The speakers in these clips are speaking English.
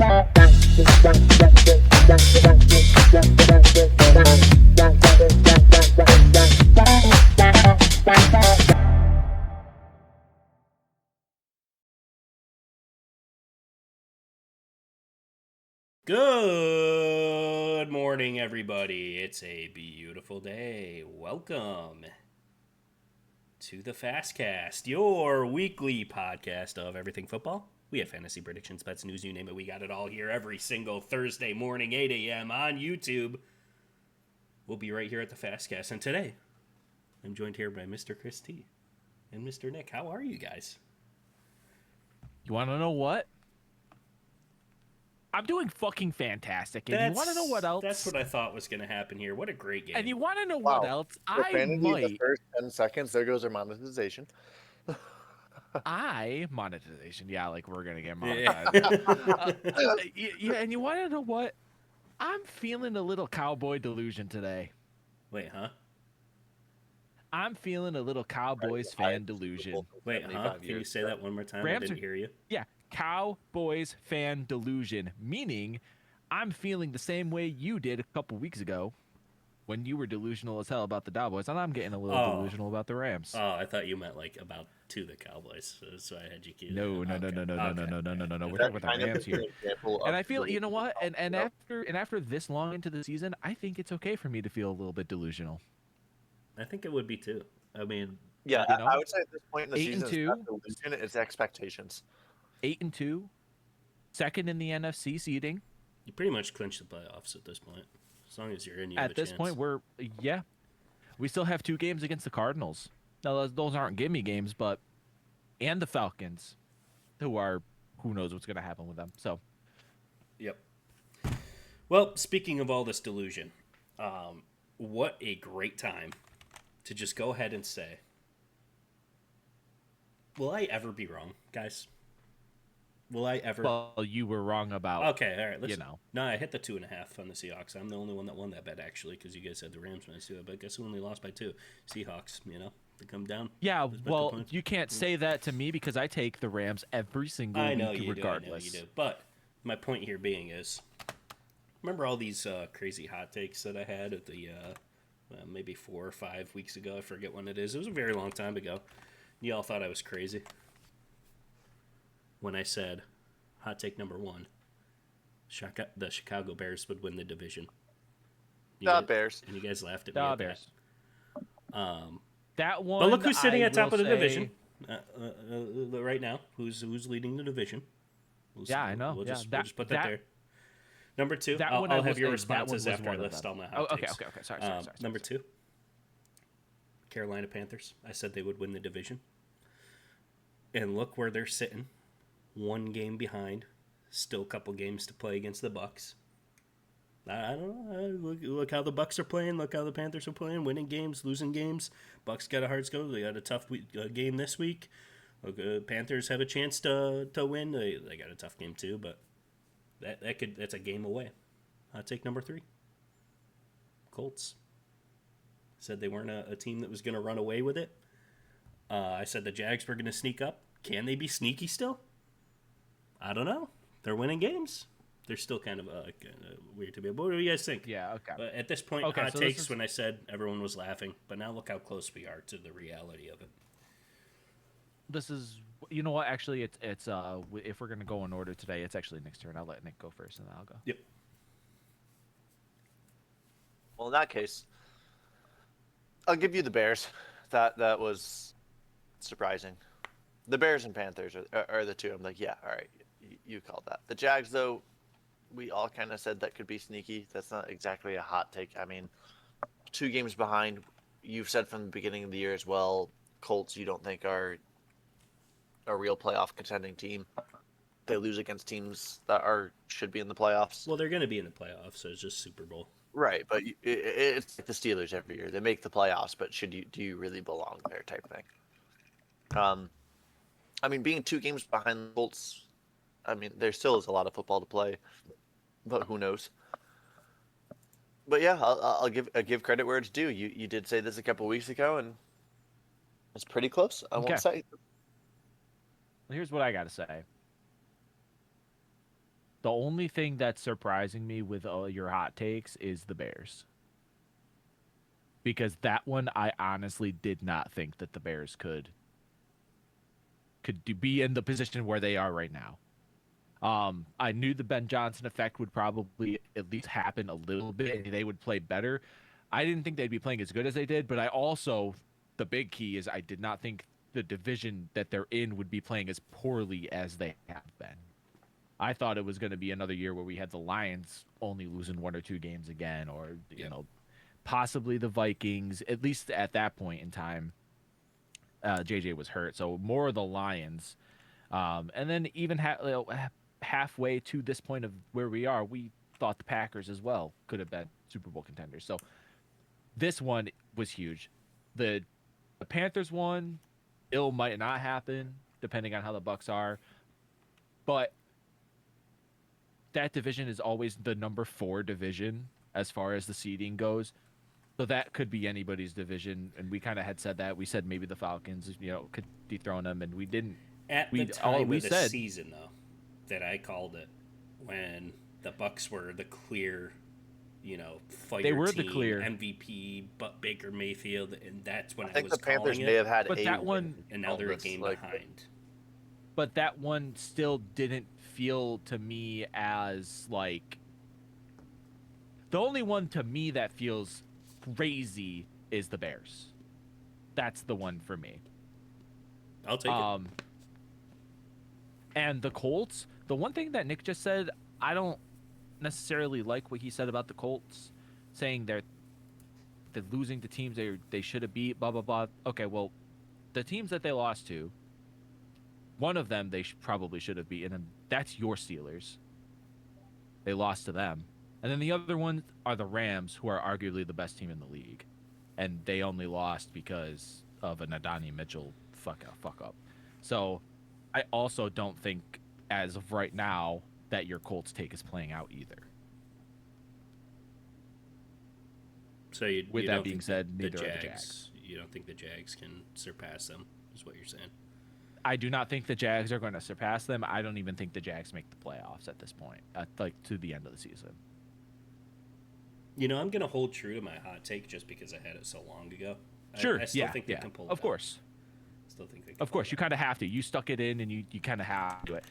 Good morning, everybody. It's a beautiful day. Welcome to the Fasce Cast, your weekly podcast of everything football. We have fantasy predictions, bets, news, you name it. We got it all here every single Thursday morning, 8 a.m. on YouTube. We'll be right here at the Fasce Cast. And today, I'm joined here by Mr. Chris T. and Mr. Nick. How are you guys? You want to know what? I'm doing fucking fantastic. And you want to know what else? That's what I thought was going to happen here. What a great game. And you want to know what else? The first 10 seconds, there goes our monetization. Monetization. Yeah, like we're going to get monetized. Yeah, and you want to know what? I'm feeling a little cowboy delusion today. Wait, huh? I'm feeling a little Cowboys fan delusion. Wait, huh? Can you say that one more time? I didn't hear you. Yeah, Cowboys fan delusion, meaning I'm feeling the same way you did a couple weeks ago when you were delusional as hell about the Cowboys, and I'm getting a little delusional about the Rams. Oh, I thought you meant like about to the Cowboys, so I had you queued. No. We're talking about the Rams here. And I feel, you know what? And after this long into the season, I think it's okay for me to feel a little bit delusional. I think it would be too. I mean, yeah, you know, I would say at this point in the season, it's expectations. 8-2, second in the NFC seeding. You pretty much clinch the playoffs at this point, as long as you're in. At this point, we still have 2 games against the Cardinals. Now those aren't gimme games, and the Falcons, who knows what's going to happen with them. So, yep. Well, speaking of all this delusion, what a great time to just go ahead and say, will I ever be wrong, guys? Will I ever? Well, you were wrong about. Okay, all right. No, I hit the 2.5 on the Seahawks. I'm the only one that won that bet, actually, because you guys had the Rams when I see it. But guess who only lost by 2? Seahawks. They come down. Yeah, well, you can't say that to me because I take the Rams every single week, regardless. I know you do. But my point here being is, remember all these crazy hot takes that I had at the maybe 4 or 5 weeks ago? I forget when it is. It was a very long time ago. You all thought I was crazy when I said, hot take number 1, the Chicago Bears would win the division. Bears. And you guys laughed at me at Bears. That. That one. But look who's sitting at top of the division right now. Who's leading the division? I know. We'll just put that there. Number 2, I'll have your responses after I list all my hot takes. Okay. Sorry. Number 2, Carolina Panthers. I said they would win the division. And look where they're sitting. 1 game behind. Still a couple games to play against the Bucs. I don't know. Look how the Bucs are playing. Look how the Panthers are playing. Winning games, losing games. Bucs got a hard schedule. They got a tough game this week. Look, Panthers have a chance to win. They got a tough game too, but that's a game away. I'll take number 3. Colts. Said they weren't a team that was going to run away with it. I said the Jags were going to sneak up. Can they be sneaky still? I don't know. They're winning games. They're still kind of weird to me. What do you guys think? Yeah, okay. But at this point, hot takes when I said everyone was laughing. But now look how close we are to the reality of it. This is, you know what? Actually, it's if we're gonna go in order today, it's actually Nick's turn. I'll let Nick go first, and then I'll go. Yep. Well, in that case, I'll give you the Bears. That was surprising. The Bears and Panthers are the 2. I'm like, yeah, all right, you called that. The Jags, though, we all kind of said that could be sneaky. That's not exactly a hot take. I mean, 2 games behind. You've said from the beginning of the year as well, Colts you don't think are a real playoff contending team. They lose against teams that should be in the playoffs. Well, they're going to be in the playoffs, so it's just Super Bowl. Right, but it's like the Steelers every year. They make the playoffs, but do you really belong there type thing. I mean, being 2 games behind the Colts, I mean, there still is a lot of football to play, but who knows? But yeah, I'll give credit where it's due. You did say this a couple weeks ago, and it's pretty close. I won't say. Well, here's what I got to say. The only thing that's surprising me with your hot takes is the Bears. Because that one, I honestly did not think that the Bears could be in the position where they are right now. I knew the Ben Johnson effect would probably at least happen a little bit, and they would play better. I didn't think they'd be playing as good as they did, but I also, the big key is I did not think the division that they're in would be playing as poorly as they have been. I thought it was going to be another year where we had the Lions only losing 1 or 2 games again, or you know, possibly the Vikings. At least at that point in time, JJ was hurt, so more of the Lions. And then even halfway to this point of where we are, we thought the Packers as well could have been Super Bowl contenders. So this one was huge. The Panthers one, it might not happen depending on how the Bucs are, but that division is always the number 4 division as far as the seeding goes. So that could be anybody's division, and we kind of had said that. We said maybe the Falcons, could dethrone them, and we didn't. At the time of the season, though, that I called it, when the Bucs were the clear, fighter they were team, the clear MVP, but Baker Mayfield, and that's when I think was the Panthers calling may it. have had But a that win, one, And now they're a almost, game like, behind. but that one still didn't feel to me as like the only one to me that feels crazy is the Bears. That's the one for me. I'll take it. And the Colts, the one thing that Nick just said, I don't necessarily like what he said about the Colts, saying they're losing to teams they should have beat, blah, blah, blah. Okay, well, the teams that they lost to, one of them they probably should have beaten, and that's your Steelers. They lost to them. And then the other ones are the Rams, who are arguably the best team in the league. And they only lost because of an Adonai Mitchell fuck up. So I also don't think, as of right now, that your Colts take is playing out either. So you With don't that being think said, the neither are the Jags, Jags. you don't think the Jags can surpass them, is what you're saying? I do not think the Jags are going to surpass them. I don't even think the Jags make the playoffs at this point, to the end of the season. I'm going to hold true to my hot take just because I had it so long ago. Sure, I still think they can pull it of out. course. Still think they can Of course, you kind of have to. You stuck it in, and you kind of have to do it.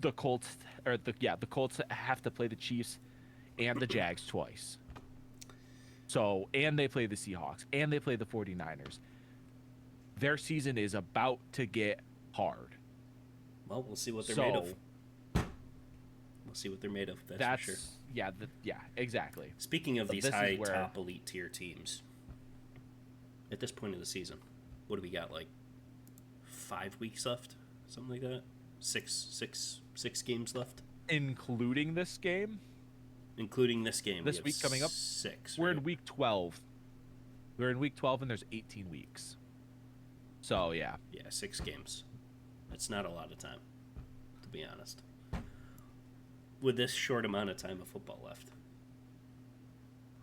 The Colts the Colts have to play the Chiefs and the Jags twice. So, and they play the Seahawks, and they play the 49ers. Their season is about to get hard. Well, we'll see what they're made of. We'll see what they're made of. That's for sure. Yeah, exactly. Speaking of these this high is where- top elite tier teams, at this point of the season, what do we got? Like 5 weeks left, something like that. Six games left, Including this game. including this game. This we have week coming up? 6. We're right? in week 12. We're in week 12, and there's 18 weeks. So, yeah. Yeah, 6 games. That's not a lot of time, to be honest. With this short amount of time of football left,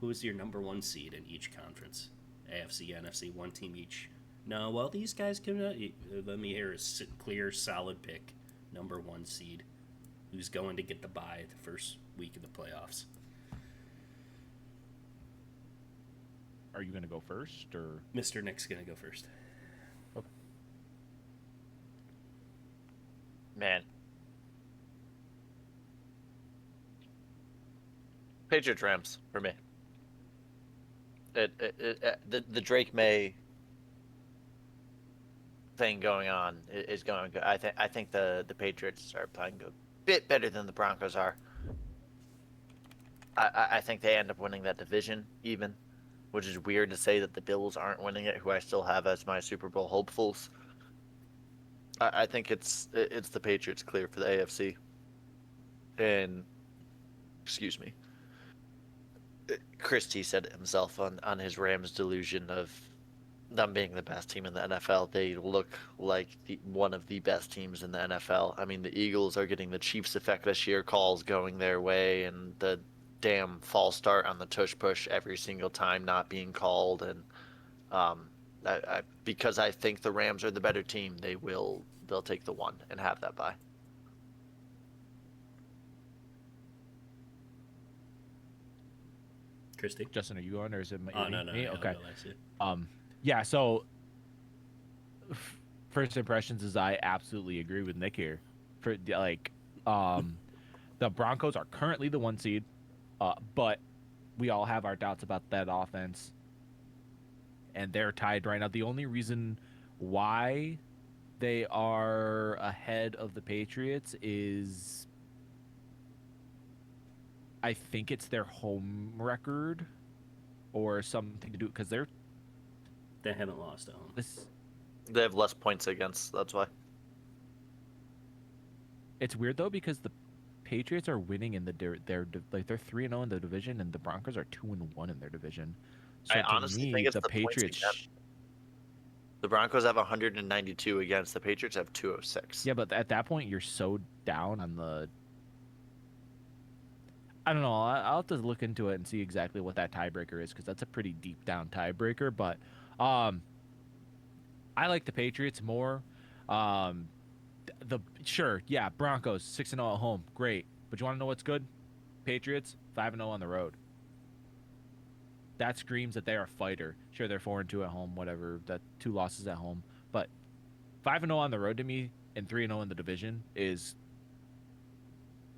who is your number 1 seed in each conference? AFC, NFC, one team each. No, well, these guys can. Let me hear a clear, solid pick. Number 1 seed, who's going to get the bye the first week of the playoffs. Are you going to go first, or? Mr. Nick's going to go first. Okay. Man. Patriots Rams for me. The Drake May thing going on is going good. I think the Patriots are playing a bit better than the Broncos are. I think they end up winning that division even, which is weird to say that the Bills aren't winning it, who I still have as my Super Bowl hopefuls. I think it's the Patriots clear for the AFC. And excuse me. Christie said it himself on his Rams delusion of them being the best team in the NFL. They look like one of the best teams in the NFL. I mean, the Eagles are getting the Chiefs effect this year, calls going their way, and the damn false start on the tush push every single time not being called. And because I think the Rams are the better team, they'll take the 1 and have that bye. Christy? Justin, are you on or is it me? Oh, no. Me? I'll Okay. go last, yeah. Yeah. So first impressions is I absolutely agree with Nick here. For like, the Broncos are currently the 1 seed, but we all have our doubts about that offense, and they're tied right now. The only reason why they are ahead of the Patriots is I think it's their home record or something to do because They haven't lost at home. They have less points against. That's why. It's weird though because the Patriots are winning in they're 3-0 in the division, and the Broncos are 2-1 in their division. So I to honestly me, think it's the the points Patriots. against. The Broncos have 192 against. The Patriots have 206. Yeah, but at that point, you're so down on the. I don't know. I'll have to look into it and see exactly what that tiebreaker is because that's a pretty deep down tiebreaker. But I like the Patriots more. Broncos 6-0 at home, great. But you want to know what's good? Patriots 5-0 on the road. That screams that they are a fighter. Sure, they're 4-2 at home, whatever. That 2 losses at home, but 5-0 on the road to me and 3-0 in the division is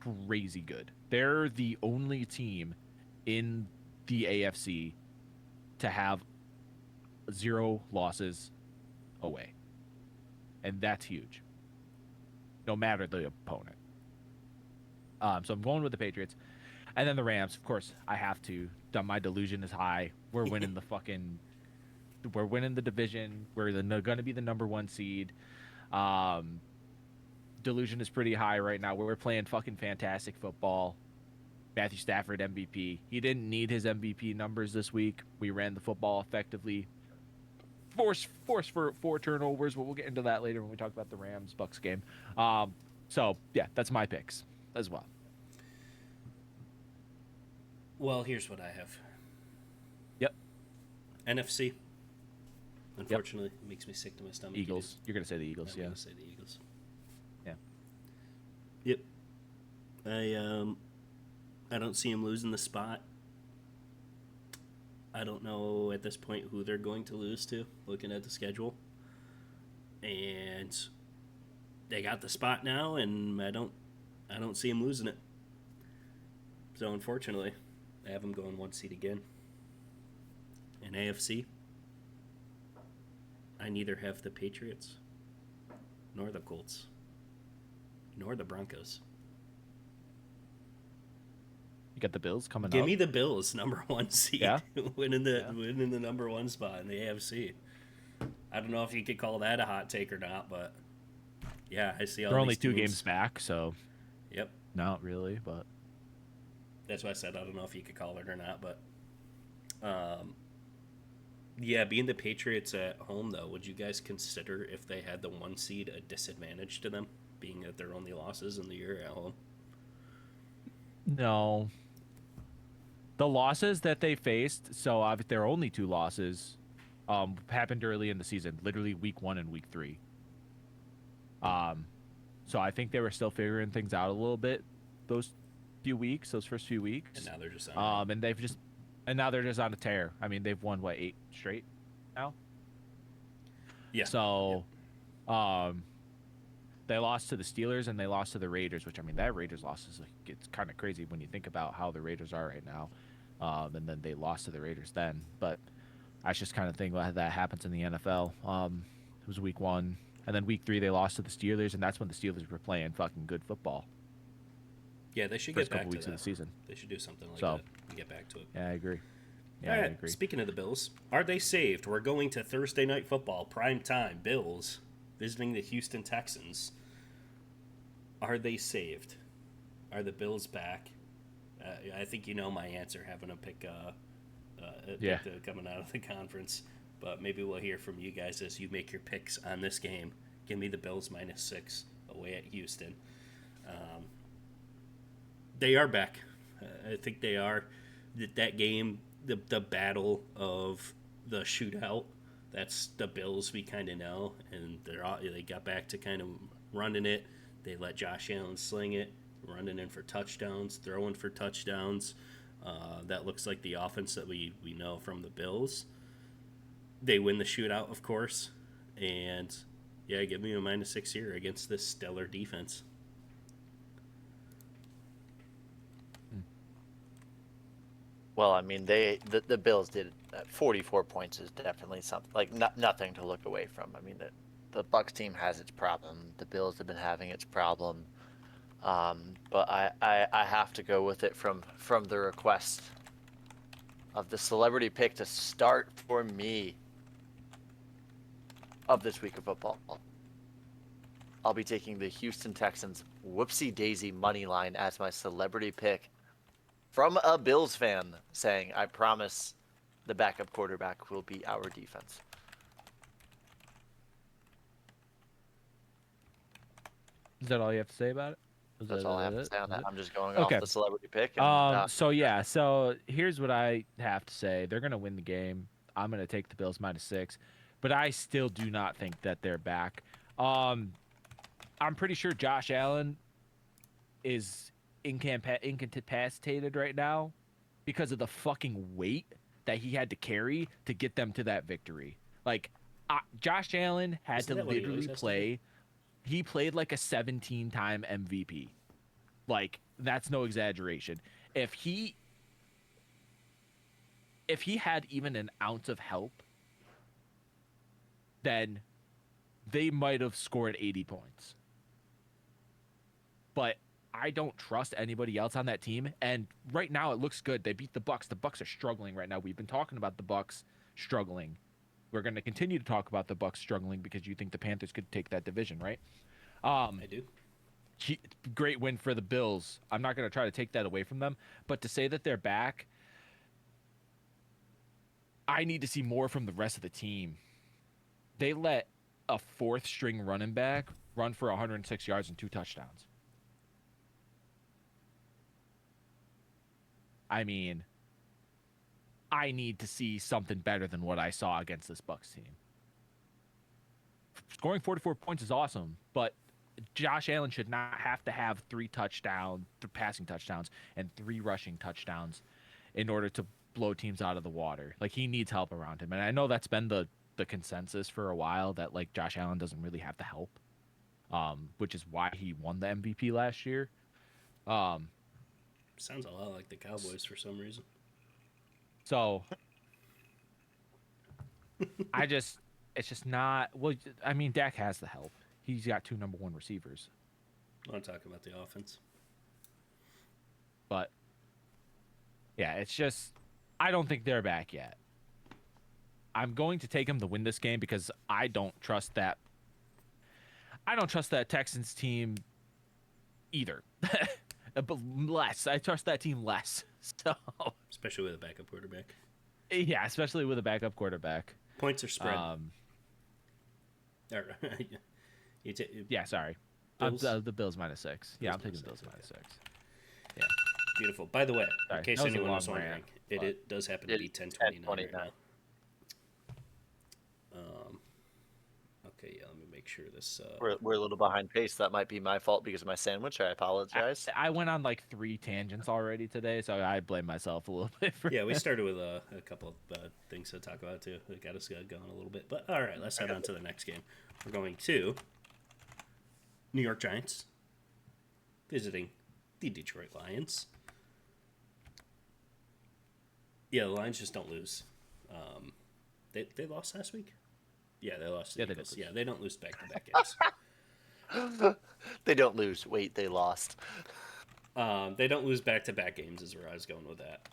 crazy good. They're the only team in the AFC to have 0 losses away, and that's huge. No matter the opponent. So I'm going with the Patriots. And then the Rams, of course, I have to. My delusion is high. We're winning we're winning the division. We're going to be the number 1 seed. Delusion is pretty high right now. We're playing fucking fantastic football. Matthew Stafford MVP. He didn't need his MVP numbers this week. We ran the football effectively. Force for 4 turnovers, but we'll get into that later when we talk about the Rams Bucks game. So yeah, that's my picks as well. Well, here's what I have. Yep. NFC. Unfortunately, it makes me sick to my stomach. Eagles. You're gonna say the Eagles, yeah. I'm gonna say the Eagles. Yeah. Yep. I don't see him losing the spot. I don't know at this point who they're going to lose to, looking at the schedule. And they got the spot now, and I don't see him losing it. So unfortunately, I have him going 1 seed again. In AFC, I neither have the Patriots, nor the Colts, nor the Broncos. You got the Bills coming up. Give me the Bills, number 1 seed, Yeah? winning the number 1 spot in the AFC. I don't know if you could call that a hot take or not, but yeah, I see all. They're these only 2 teams. games back, so Yep, not really, but that's why I said I don't know if you could call it or not, but yeah, being the Patriots at home though, would you guys consider if they had the 1 seed a disadvantage to them, being that their only losses in the year at home? no. The losses that they faced, so their only 2 losses, happened early in the season, literally week 1 and week 3. So I think they were still figuring things out a little bit those first few weeks. And now they're just on and now they're just on a tear. I mean, they've won 8 straight now. Yeah. So, they lost to the Steelers and they lost to the Raiders, which I mean that Raiders loss is it's kind of crazy when you think about how the Raiders are right now. And then they lost to the Raiders then, but that's just kind of thing that happens in the NFL. It was week 1, and then week 3 they lost to the Steelers, and that's when the Steelers were playing fucking good football. Yeah, they should First get back couple to weeks that. of the season. They should do something like that and get back to it. Yeah, I agree. All right, speaking of the Bills, are they saved? We're going to Thursday Night Football, prime time. Bills visiting the Houston Texans. Are they saved? Are the Bills back? I think you know my answer, having a pick coming out of the conference. But maybe we'll hear from you guys as you make your picks on this game. Give me the Bills -6 away at Houston. They are back. I think they are. That game, the battle of the shootout, that's the Bills we kind of know. And they got back to kind of running it. They let Josh Allen sling it, running in for touchdowns, throwing for touchdowns. That looks like the offense that we know from the Bills. They win the shootout, of course. And, yeah, give me a -6 here against this stellar defense. Well, I mean, the Bills did 44 points is definitely something like nothing to look away from. I mean, the Bucks team has its problem. The Bills have been having its problem. But I have to go with it from the request of the celebrity pick to start for me of this week of football. I'll be taking the Houston Texans whoopsie daisy money line as my celebrity pick from a Bills fan saying, I promise the backup quarterback will be our defense. Is that all you have to say about it? That's all I have to say on that. I'm just going Okay. off the celebrity pick. And, So here's what I have to say. They're gonna win the game. I'm gonna take the Bills -6, but I still do not think that they're back. I'm pretty sure Josh Allen is incapacitated right now because of the fucking weight that he had to carry to get them to that victory. Like, Josh Allen had Isn't to that what he literally always has to play. He played like a 17-time MVP. Like, that's no exaggeration. If he had even an ounce of help, then they might have scored 80 points. But I don't trust anybody else on that team. And right now it looks good. They beat the Bucks. The Bucks are struggling right now. We've been talking about the Bucks struggling. We're going to continue to talk about the Bucks struggling because you think the Panthers could take that division, right? I do. Great win for the Bills. I'm not going to try to take that away from them, but to say that they're back, I need to see more from the rest of the team. They let a fourth string running back run for 106 yards and 2 touchdowns. I mean, I need to see something better than what I saw against this Bucks team. Scoring 44 points is awesome, but Josh Allen should not have to have 3 passing touchdowns, and 3 rushing touchdowns in order to blow teams out of the water. Like, he needs help around him. And I know that's been the consensus for a while, that like Josh Allen doesn't really have the help, which is why he won the MVP last year. Sounds a lot like the Cowboys for some reason. So it's just not. Well, I mean, Dak has the help. He's got 2 number 1 receivers. I want to talk about the offense. But yeah, it's just, I don't think they're back yet. I'm going to take them to win this game because I don't trust that. I don't trust that Texans team either. But less. I trust that team less. So, especially with a backup quarterback. Yeah, especially with a backup quarterback. Points are spread. Yeah, sorry. Bills? The Bills -6. Yeah, I'm taking the Bills -6. Yeah. Beautiful. By the way, Sorry, in case that was a anyone long was wondering, rant, it does happen to be 10:29 right now. Okay, yeah, let me make sure this... We're a little behind pace. That might be my fault because of my sandwich. I apologize. I went on like 3 tangents already today, so I blame myself a little bit for Yeah, we started with a couple of things to talk about, too. It got us going a little bit. But, all right, let's head on to the next game. We're going to New York Giants visiting the Detroit Lions. Yeah, the Lions just don't lose. They lost last week? Yeah, they lost. Yeah, they did. Yeah, they don't lose back-to-back games. They don't lose. Wait, they lost. They don't lose back-to-back games is where I was going with that.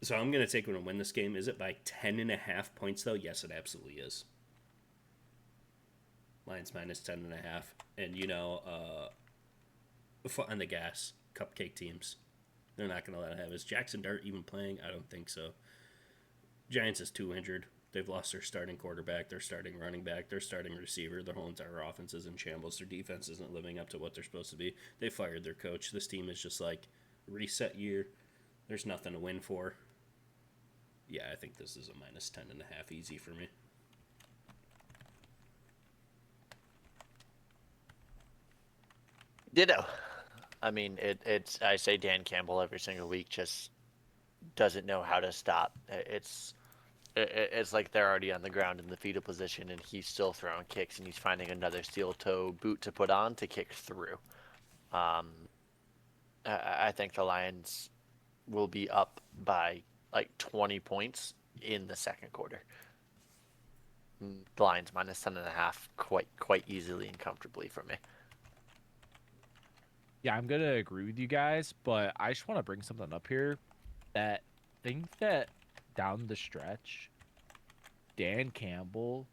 So I'm going to take them to win this game. Is it by 10.5 points, though? Yes, it absolutely is. Lions -10.5. And, foot on the gas, cupcake teams. They're not going to let it have. Is Jackson Dart even playing? I don't think so. Giants is 2 injured. They've lost their starting quarterback, their starting running back, their starting receiver. Their whole entire offense is in shambles. Their defense isn't living up to what they're supposed to be. They fired their coach. This team is just like reset year. There's nothing to win for. Yeah, I think this is a -10.5 easy for me. Ditto. I mean, it's. I say Dan Campbell every single week. Just doesn't know how to stop. It's like they're already on the ground in the fetal position, and he's still throwing kicks, and he's finding another steel toe boot to put on to kick through. Um, I think the Lions will be up by like 20 points in the second quarter. The Lions minus 10.5 quite easily and comfortably for me. Yeah, I'm gonna agree with you guys, but I just want to bring something up here that think that down the stretch, Dan Campbell,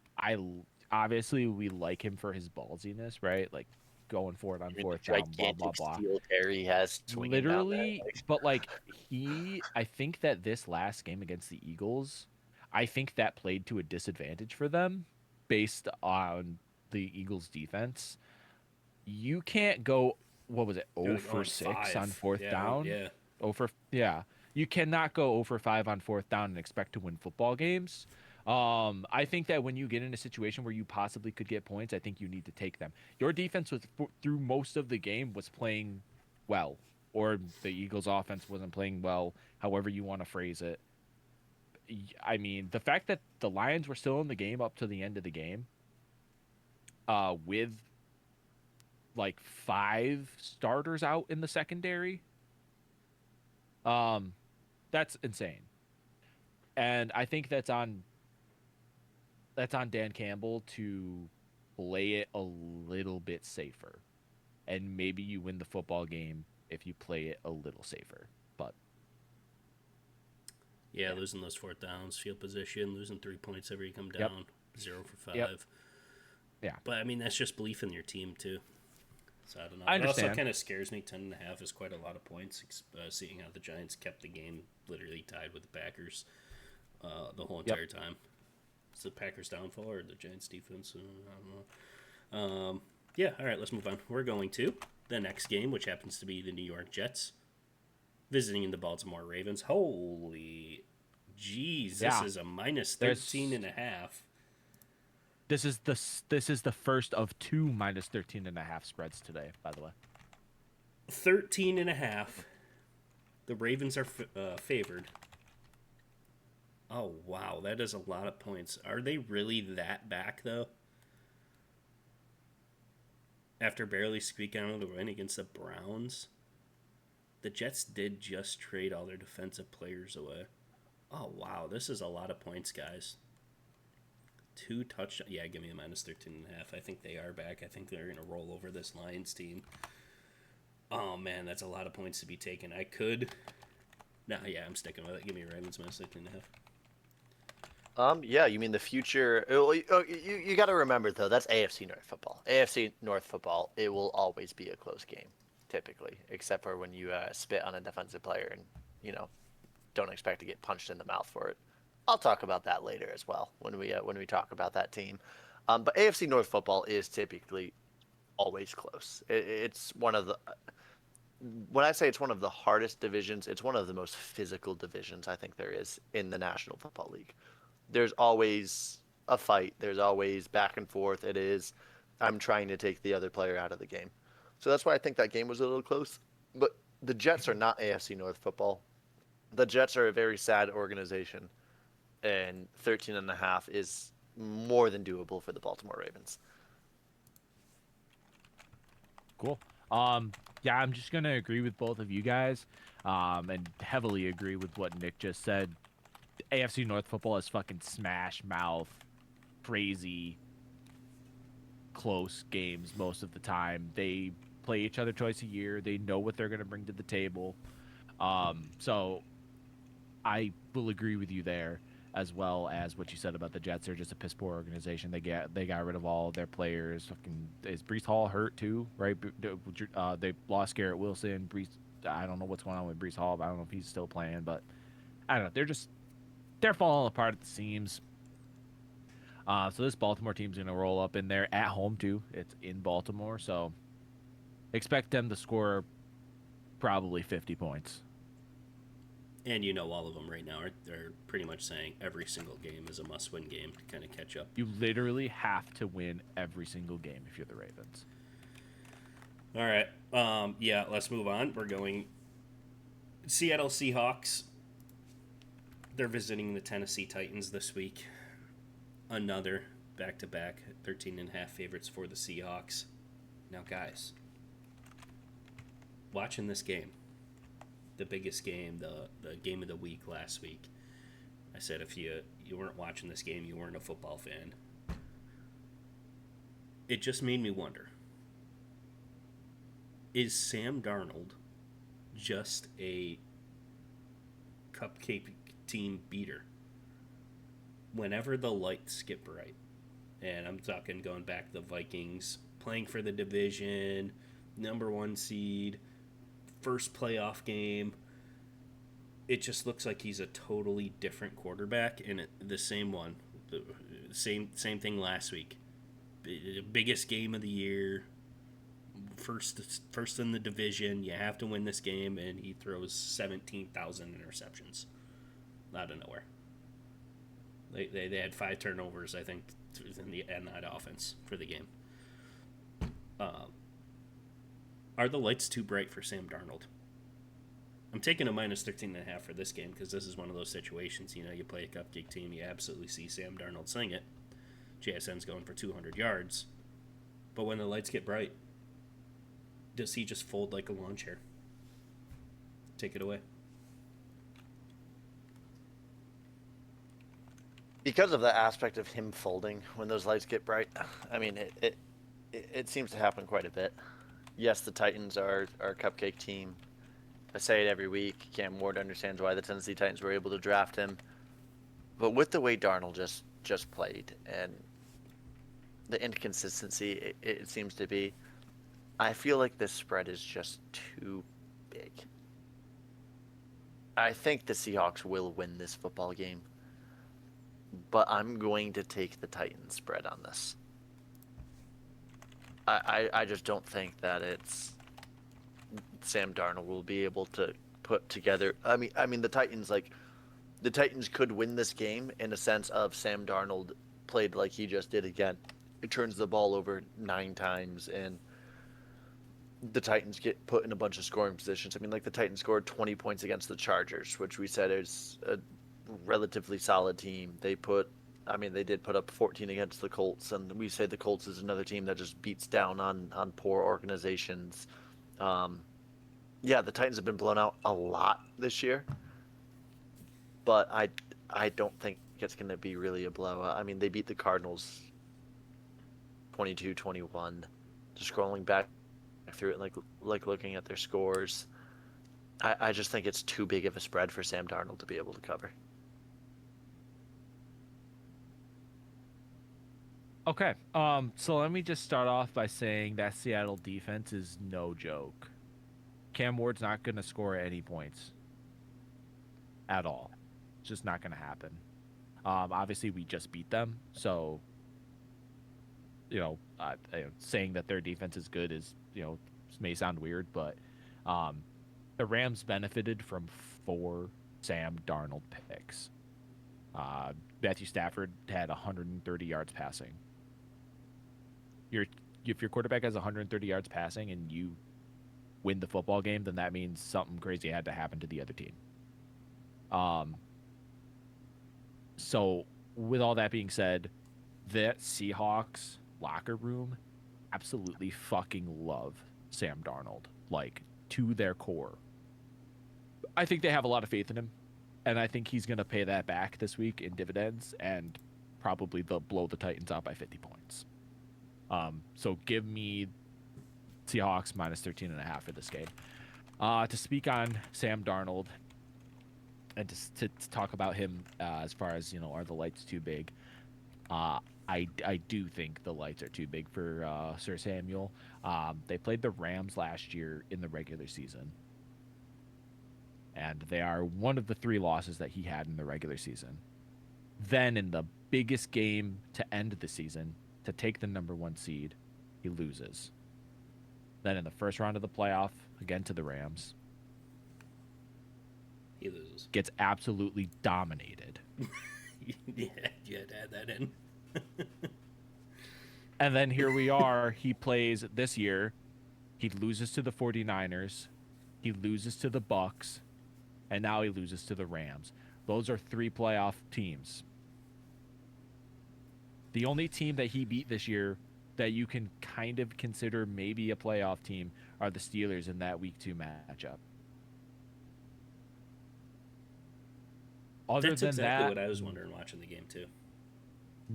obviously we like him for his ballsiness, right? Like going for it on I mean, the fourth down, blah blah gigantic blah. steel tear he has swinging down there. Literally, but like I think that this last game against the Eagles, I think that played to a disadvantage for them based on the Eagles defense. You can't go, what was it, They're 0 like for 6 on 5. fourth down? Yeah. 0 for, yeah. You cannot go 0 for 5 on fourth down and expect to win football games. I think that when you get in a situation where you possibly could get points, I think you need to take them. Your defense was through most of the game was playing well, or the Eagles' offense wasn't playing well, however you want to phrase it. I mean, the fact that the Lions were still in the game up to the end of the game, with like 5 starters out in the secondary, that's insane. And I think that's on Dan Campbell to play it a little bit safer. And maybe you win the football game if you play it a little safer. But Yeah, losing those fourth downs, field position, losing 3 points every you come Yep. down, 0 for 5. Yep. Yeah. But I mean, that's just belief in your team too. So I don't know. I It also understand. kind of scares me. 10.5 is quite a lot of points. Seeing how the Giants kept the game literally tied with the Packers the whole entire time. Is the Packers' downfall or the Giants' defense? I don't know. Yeah. All right. Let's move on. We're going to the next game, which happens to be the New York Jets visiting the Baltimore Ravens. Holy jeez, Yeah. this is a minus 13.5. This is the first of 2 minus 13.5 spreads today, by the way. 13.5. The Ravens are favored. Oh, wow. That is a lot of points. Are they really that back, though? After barely squeaking out of the win against the Browns? The Jets did just trade all their defensive players away. Oh, wow. This is a lot of points, guys. 2 touchdowns. Yeah, give me a minus 13.5. I think they are back. I think they're going to roll over this Lions team. Oh, man, that's a lot of points to be taken. I could. No, yeah, I'm sticking with it. Give me Ravens minus 13.5. Yeah, you mean the future? You got to remember though, that's AFC North football. AFC North football, it will always be a close game, typically, except for when you spit on a defensive player and don't expect to get punched in the mouth for it. I'll talk about that later as well when we talk about that team. But AFC North football is typically always close. It's one of the when I say it's one of the hardest divisions, it's one of the most physical divisions I think there is in the National Football League. There's always a fight. There's always back and forth. I'm trying to take the other player out of the game. So that's why I think that game was a little close. But the Jets are not AFC North football. The Jets are a very sad organization, and 13.5 is more than doable for the Baltimore Ravens. Cool. Yeah, I'm just gonna agree with both of you guys, and heavily agree with what Nick just said. AFC North football is fucking smash mouth, crazy, close games most of the time. They play each other twice a year. They know what they're gonna bring to the table. So I will agree with you there, as well as what you said about the Jets. They're just a piss poor organization. They got rid of all of their players. Fucking, is Breece Hall hurt too? Right? They lost Garrett Wilson. I don't know what's going on with Breece Hall. But I don't know if he's still playing, but I don't know. They're falling apart at the seams. So this Baltimore team's gonna roll up in there at home too. It's in Baltimore, so expect them to score probably 50 points. And all of them right now are pretty much saying every single game is a must-win game to kind of catch up. You literally have to win every single game if you're the Ravens. All right. Yeah, let's move on. We're going Seattle Seahawks They're visiting the Tennessee Titans this week. Another back-to-back 13.5 favorites for the Seahawks. Now, guys, watching this game, the biggest game, the game of the week last week, I said if you weren't watching this game, you weren't a football fan. It just made me wonder, is Sam Darnold just a cupcake team beater? Whenever the lights get bright, and I'm talking going back to the Vikings, playing for the division, number 1 seed, first playoff game, it just looks like he's a totally different quarterback, and the same one, the same thing last week. Biggest game of the year, first in the division, you have to win this game, and he throws 17,000 interceptions out of nowhere. They had 5 turnovers, I think, in that offense for the game. Are the lights too bright for Sam Darnold? I'm taking a minus 13.5 for this game because this is one of those situations, you play a cupcake team, you absolutely see Sam Darnold sling it. JSN's going for 200 yards. But when the lights get bright, does he just fold like a lawn chair? Take it away. Because of the aspect of him folding when those lights get bright, I mean, it seems to happen quite a bit. Yes, the Titans are a cupcake team. I say it every week. Cam Ward understands why the Tennessee Titans were able to draft him. But with the way Darnold just played and the inconsistency it seems to be, I feel like this spread is just too big. I think the Seahawks will win this football game. But I'm going to take the Titans spread on this. I just don't think that it's Sam Darnold will be able to put together. I mean the Titans could win this game in a sense of Sam Darnold played like he just did again. It turns the ball over 9 times and the Titans get put in a bunch of scoring positions. I mean, like the Titans scored 20 points against the Chargers, which we said is a relatively solid team. They did put up 14 against the Colts, and we say the Colts is another team that just beats down on poor organizations. The Titans have been blown out a lot this year, but I don't think it's going to be really a blowout. I mean, they beat the Cardinals 22-21. Just scrolling back through it, like looking at their scores, I just think it's too big of a spread for Sam Darnold to be able to cover. Okay. So let me just start off by saying that Seattle defense is no joke. Cam Ward's not going to score any points at all. It's just not going to happen. Obviously, we just beat them, so saying that their defense is good is may sound weird, but the Rams benefited from 4 Sam Darnold picks. Matthew Stafford had 130 yards passing. If your quarterback has 130 yards passing and you win the football game, then that means something crazy had to happen to the other team. So with all that being said, the Seahawks locker room absolutely fucking love Sam Darnold, like to their core. I think they have a lot of faith in him, and I think he's going to pay that back this week in dividends, and probably they'll blow the Titans out by 50 points. So give me Seahawks minus 13.5 for this game. To speak on Sam Darnold and to talk about him as far as, are the lights too big? I do think the lights are too big for Sir Samuel. They played the Rams last year in the regular season, and they are one of the 3 losses that he had in the regular season. Then in the biggest game to end the season, to take the number 1 seed, he loses. Then in the first round of the playoff, again to the Rams, he loses. Gets absolutely dominated. Yeah, you had to add that in. And then here we are. He plays this year. He loses to the 49ers. He loses to the Bucks. And now he loses to the Rams. Those are 3 playoff teams. The only team that he beat this year that you can kind of consider maybe a playoff team are the Steelers in that week 2 matchup. Other That's than exactly that, what I was wondering watching the game too.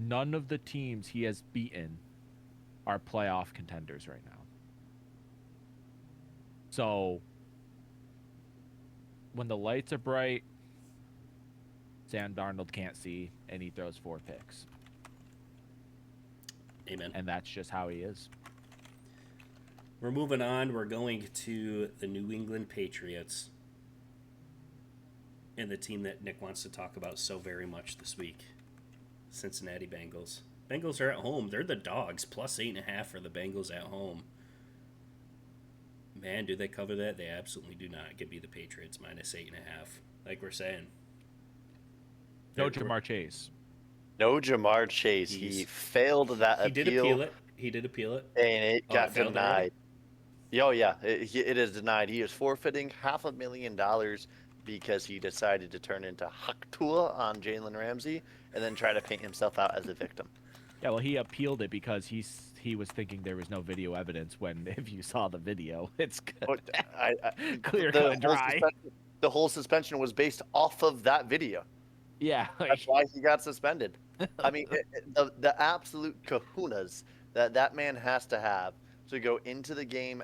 none of the teams he has beaten are playoff contenders right now. So when the lights are bright, Sam Darnold can't see, and he throws 4 picks. Amen. And that's just how he is. We're moving on. We're going to the New England Patriots and the team that Nick wants to talk about so very much this week, Cincinnati Bengals. Bengals are at home. They're the dogs. Plus 8.5 for the Bengals at home. Man, do they cover that? They absolutely do not. Give me the Patriots minus 8.5. Like we're saying. No Jamar Chase. No Jamar Chase. He failed that appeal. He did appeal it. And it got failed denied. Oh, yeah. It is denied. He is forfeiting $500,000 because he decided to turn into Haktua on Jalen Ramsey and then try to paint himself out as a victim. Yeah, well, he appealed it because he was thinking there was no video evidence when, if you saw the video, it's good. Clear cut and dry. The whole suspension was based off of that video. Yeah. That's why he got suspended. I mean, the absolute kahunas that man has to have to go into the game,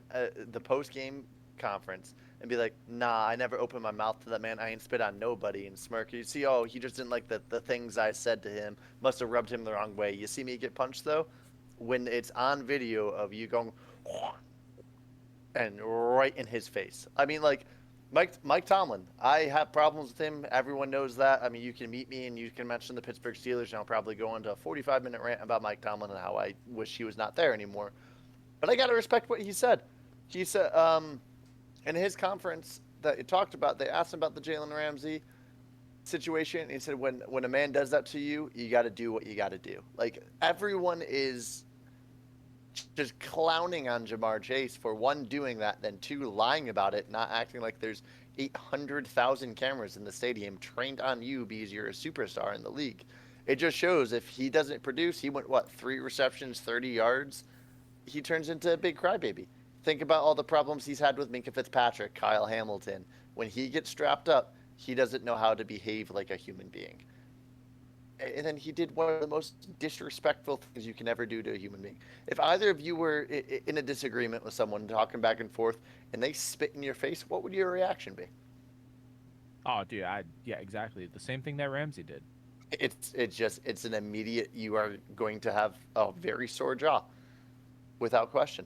the post-game conference, and be like, nah, I never opened my mouth to that man. I ain't spit on nobody, and smirk. You see, oh, he just didn't like the things I said to him. Must have rubbed him the wrong way. You see me get punched, though? When it's on video of you going, and right in his face. I mean, like, Mike Tomlin, I have problems with him. Everyone knows that. I mean, you can meet me and you can mention the Pittsburgh Steelers, and I'll probably go into a 45-minute rant about Mike Tomlin and how I wish he was not there anymore. But I got to respect what he said. He said, in his conference that he talked about, they asked him about the Jalen Ramsey situation. And he said, when a man does that to you, you got to do what you got to do. Like, everyone is just clowning on Jamar Chase for, 1, doing that, then 2, lying about it, not acting like there's 800,000 cameras in the stadium trained on you because you're a superstar in the league. It just shows if he doesn't produce, he went, 3 receptions, 30 yards, he turns into a big crybaby. Think about all the problems he's had with Minkah Fitzpatrick, Kyle Hamilton. When he gets strapped up, he doesn't know how to behave like a human being. And then he did one of the most disrespectful things you can ever do to a human being. If either of you were in a disagreement with someone talking back and forth and they spit in your face, what would your reaction be? Oh, dude, yeah, exactly. The same thing that Ramsey did. It's an immediate, you are going to have a very sore jaw, without question.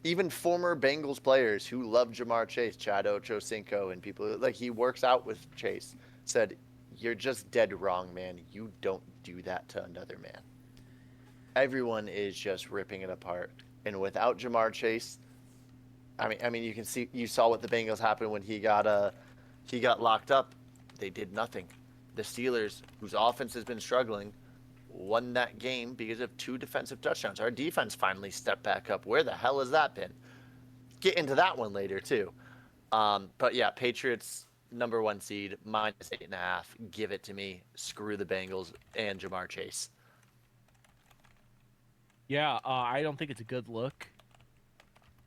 Even former Bengals players who love Jamar Chase, Chad Ochocinco, and people, like, he works out with Chase, said, you're just dead wrong, man. You don't do that to another man. Everyone is just ripping it apart. And without Jamar Chase, I mean, you saw what the Bengals happened when he got locked up. They did nothing. The Steelers, whose offense has been struggling, won that game because of 2 defensive touchdowns. Our defense finally stepped back up. Where the hell has that been? Get into that one later, too. But yeah, Patriots, number 1 seed, minus 8.5. Give it to me. Screw the Bengals and Jamar Chase. Yeah, I don't think it's a good look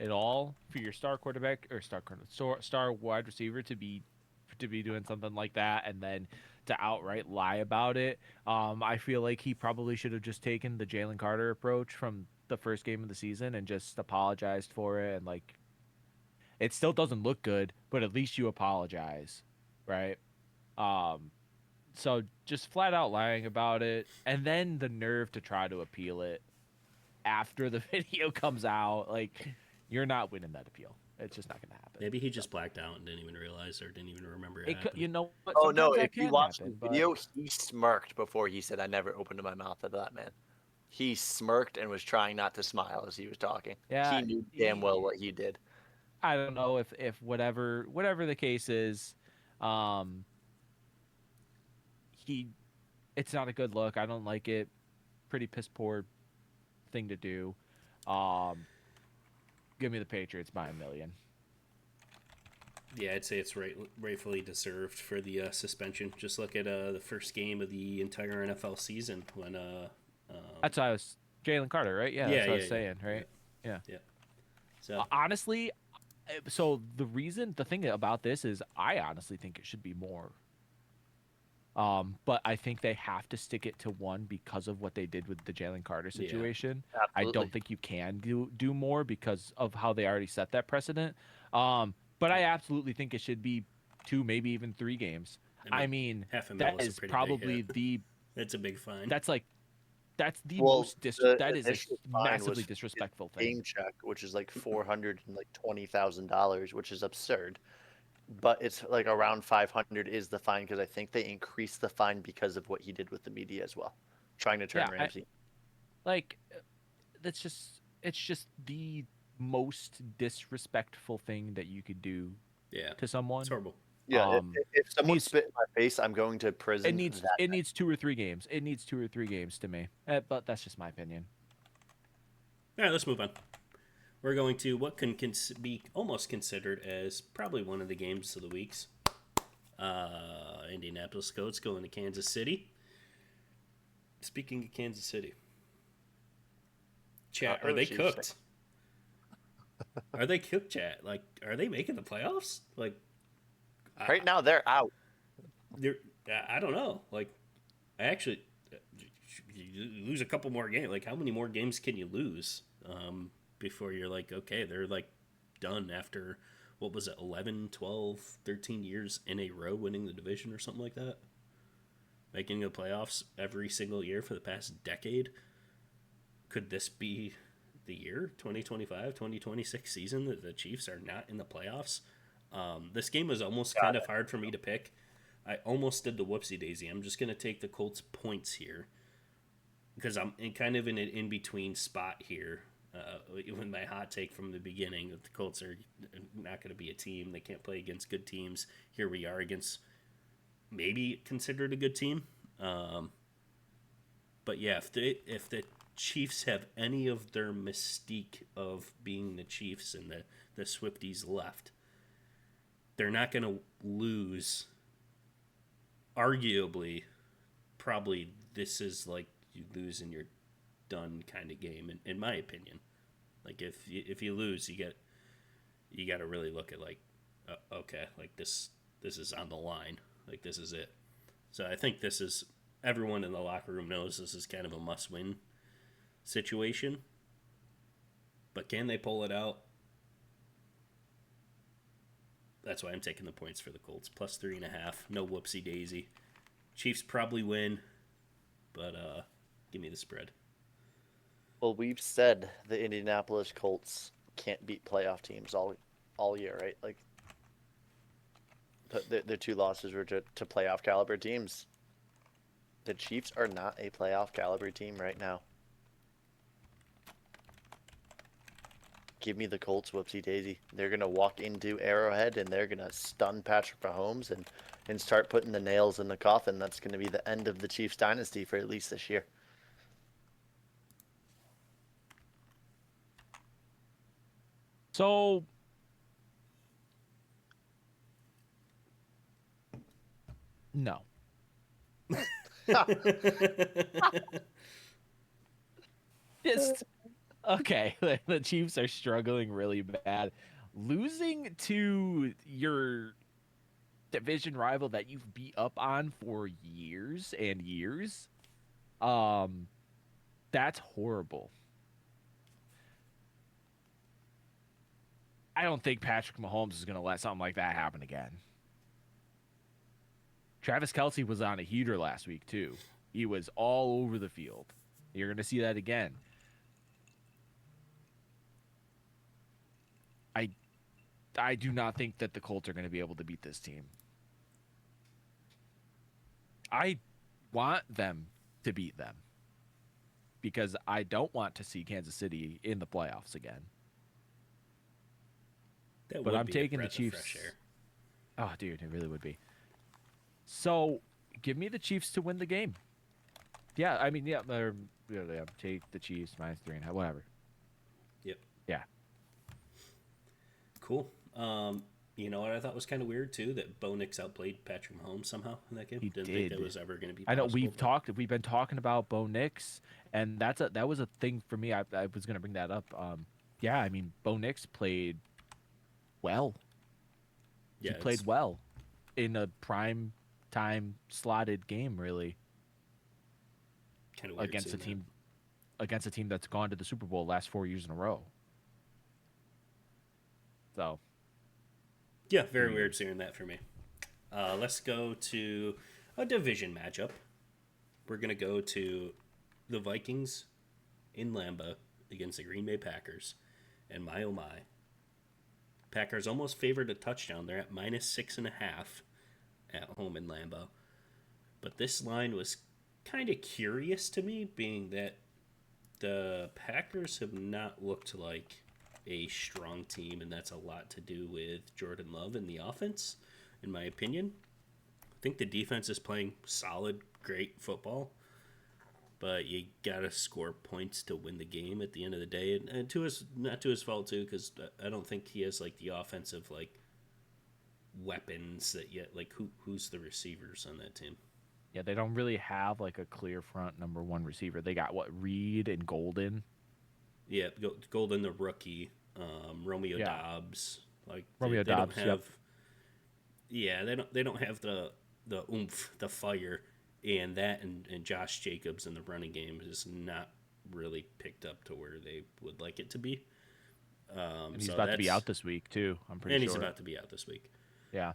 at all for your star quarterback or star wide receiver to be doing something like that and then to outright lie about it. I feel like he probably should have just taken the Jalen Carter approach from the first game of the season and just apologized for it. And, like, it still doesn't look good, but at least you apologize, right? So just flat out lying about it, and then the nerve to try to appeal it after the video comes out. Like, you're not winning that appeal. It's just not going to happen. Maybe he just blacked out and didn't even realize or didn't even remember it happened. You know what? Oh, no, if you you watch the video, he smirked before he said, I never opened my mouth to that man. He smirked and was trying not to smile as he was talking. Yeah, he knew damn well what he did. I don't know if whatever the case is, it's not a good look. I don't like it. Pretty piss poor thing to do. Give me the Patriots by 1 million. Yeah, I'd say it's rightfully deserved for the suspension. Just look at the first game of the entire NFL season when That's why I was Jalen Carter, right? Yeah, yeah, that's what I yeah, was yeah, saying, yeah, right? Yeah. yeah. So Honestly, so the thing about this is, I honestly think it should be more. But I think they have to stick it to one because of what they did with the Jalen Carter yeah, situation. I Absolutely. don't think you can do more because of how they already set that precedent. But I absolutely think it should be 2, maybe even 3 games. I I mean, mean, half a mil that is a is pretty big probably hit. the That's a big fine. that's like that's the Well, most the that is a initial fine was massively for his disrespectful thing. game check, which is like $420,000, which is absurd. But it's like around 500 is the fine because I think they increased the fine because of what he did with the media as well, trying to turn Yeah, Ramsey. like it's just the most disrespectful thing that you could do Yeah, to it's someone. horrible. Yeah, if someone Needs spit in my face, I'm going to it prison needs that it night. needs 2 or 3 games. It needs 2 or 3 games to me. But that's just my opinion. All right, let's move on. We're going to what can be almost considered as probably one of the games of the weeks. Indianapolis Colts going to Kansas City. Speaking of Kansas City, chat, are they Chiefs. cooked? Are they cooked, chat? Like, are they making the playoffs? Like, Right now, they're out. they're, I don't know. Like, I actually, you lose a couple more games. Like, how many more games can you lose before you're like, okay, they're like done after, what was it, 11, 12, 13 years in a row winning the division or something like that? Making the playoffs every single year for the past decade. Could this be the year, 2025, 2026 season, that the Chiefs are not in the playoffs? This game was almost kind of hard for me to pick. I almost did the whoopsie daisy. I'm just going to take the Colts points here because I'm kind of in an in-between spot here. With my hot take from the beginning that the Colts are not going to be a team. They can't play against good teams. Here we are against maybe considered a good team. But yeah, if the Chiefs have any of their mystique of being the Chiefs and the Swifties left, they're not going to lose. Arguably, probably this is like you lose and you're done kind of game, in my opinion. Like if you lose, you got to really look at like, okay, like this is on the line, like this is it. So I think this is everyone in the locker room knows this is kind of a must win situation. But can they pull it out? That's why I'm taking the points for the Colts. Plus 3.5. No whoopsie daisy. Chiefs probably win, but give me the spread. Well, we've said the Indianapolis Colts can't beat playoff teams all year, right? Like the 2 losses were to playoff caliber teams. The Chiefs are not a playoff caliber team right now. Give me the Colts, whoopsie daisy. They're gonna walk into Arrowhead and they're gonna stun Patrick Mahomes and start putting the nails in the coffin. That's gonna be the end of the Chiefs dynasty for at least this year. So no. Just okay. The Chiefs are struggling really bad. Losing to your division rival that you've beat up on for years and years, that's horrible. I don't think Patrick Mahomes is going to let something like that happen again. Travis Kelce was on a heater last week, too. He was all over the field. You're going to see that again. I do not think that the Colts are going to be able to beat this team. I want them to beat them because I don't want to see Kansas City in the playoffs again. But I'm taking the Chiefs. Fresh air. Oh, dude, it really would be. So, give me the Chiefs to win the game. Yeah, I mean, yeah, take the Chiefs minus 3.5, whatever. Yep. Yeah. Cool. You know what I thought was kind of weird too? That Bo Nix outplayed Patrick Mahomes somehow in that game. He Didn't think did. that was ever going to be I know possible. we've been talking about Bo Nix, and that was a thing for me. I was gonna bring that up. Yeah, I mean Bo Nix played well. Yeah, He played well in a prime time slotted game, really, kind of weird against a seeing team that's gone to the Super Bowl last 4 years in a row. So, yeah, very weird seeing that for me. Let's go to a division matchup. We're gonna go to the Vikings in Lambeau against the Green Bay Packers, and my oh my, Packers almost favored a touchdown. They're at -6.5 at home in Lambeau. But this line was kind of curious to me, being that the Packers have not looked like a strong team, and that's a lot to do with Jordan Love and the offense, in my opinion. I think the defense is playing solid, great football, but you gotta score points to win the game at the end of the day, and not to his fault too, because I don't think he has like the offensive like weapons that yet. Like who's the receivers on that team? yeah, they don't really have like a clear front number one receiver. They got Reed and Golden. Yeah, Golden the rookie, Romeo Yeah. Dobbs. Like Romeo they Dobbs, don't have. Yeah, they don't have the oomph, the fire, and Josh Jacobs in the running game is not really picked up to where they would like it to be. And he's about to be out this week too. I'm pretty sure. And he's about to be out this week. Yeah.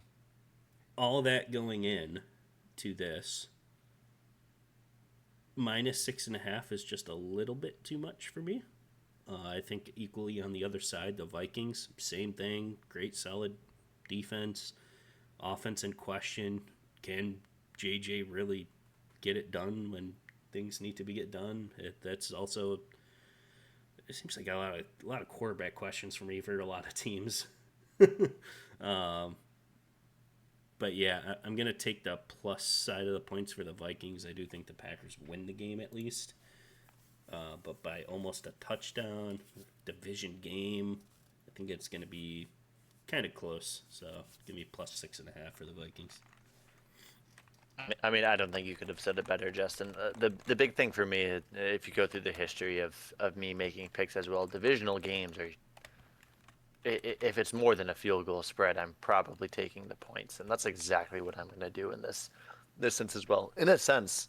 All that going in to this, -6.5 is just a little bit too much for me. I think equally on the other side, the Vikings, same thing. Great, solid defense. Offense in question. Can JJ really get it done when things need to be get done? That's also. It seems like a lot of quarterback questions for me for a lot of teams. But yeah, I'm going to take the plus side of the points for the Vikings. I do think the Packers win the game at least. But by almost a touchdown, division game, I think it's going to be kind of close. So give me +6.5 for the Vikings. I mean, I don't think you could have said it better, Justin. The big thing for me, if you go through the history of me making picks as well, divisional games are. If it's more than a field goal spread, I'm probably taking the points, and that's exactly what I'm going to do in this sense as well. In a sense,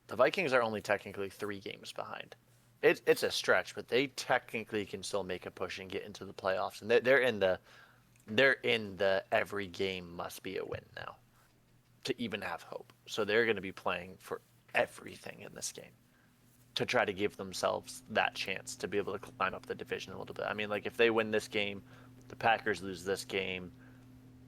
the Vikings are only technically 3 games behind. It's a stretch, but they technically can still make a push and get into the playoffs, and they're in the every game must be a win now to even have hope. So they're going to be playing for everything in this game to try to give themselves that chance to be able to climb up the division a little bit. I mean, like if they win this game, the Packers lose this game.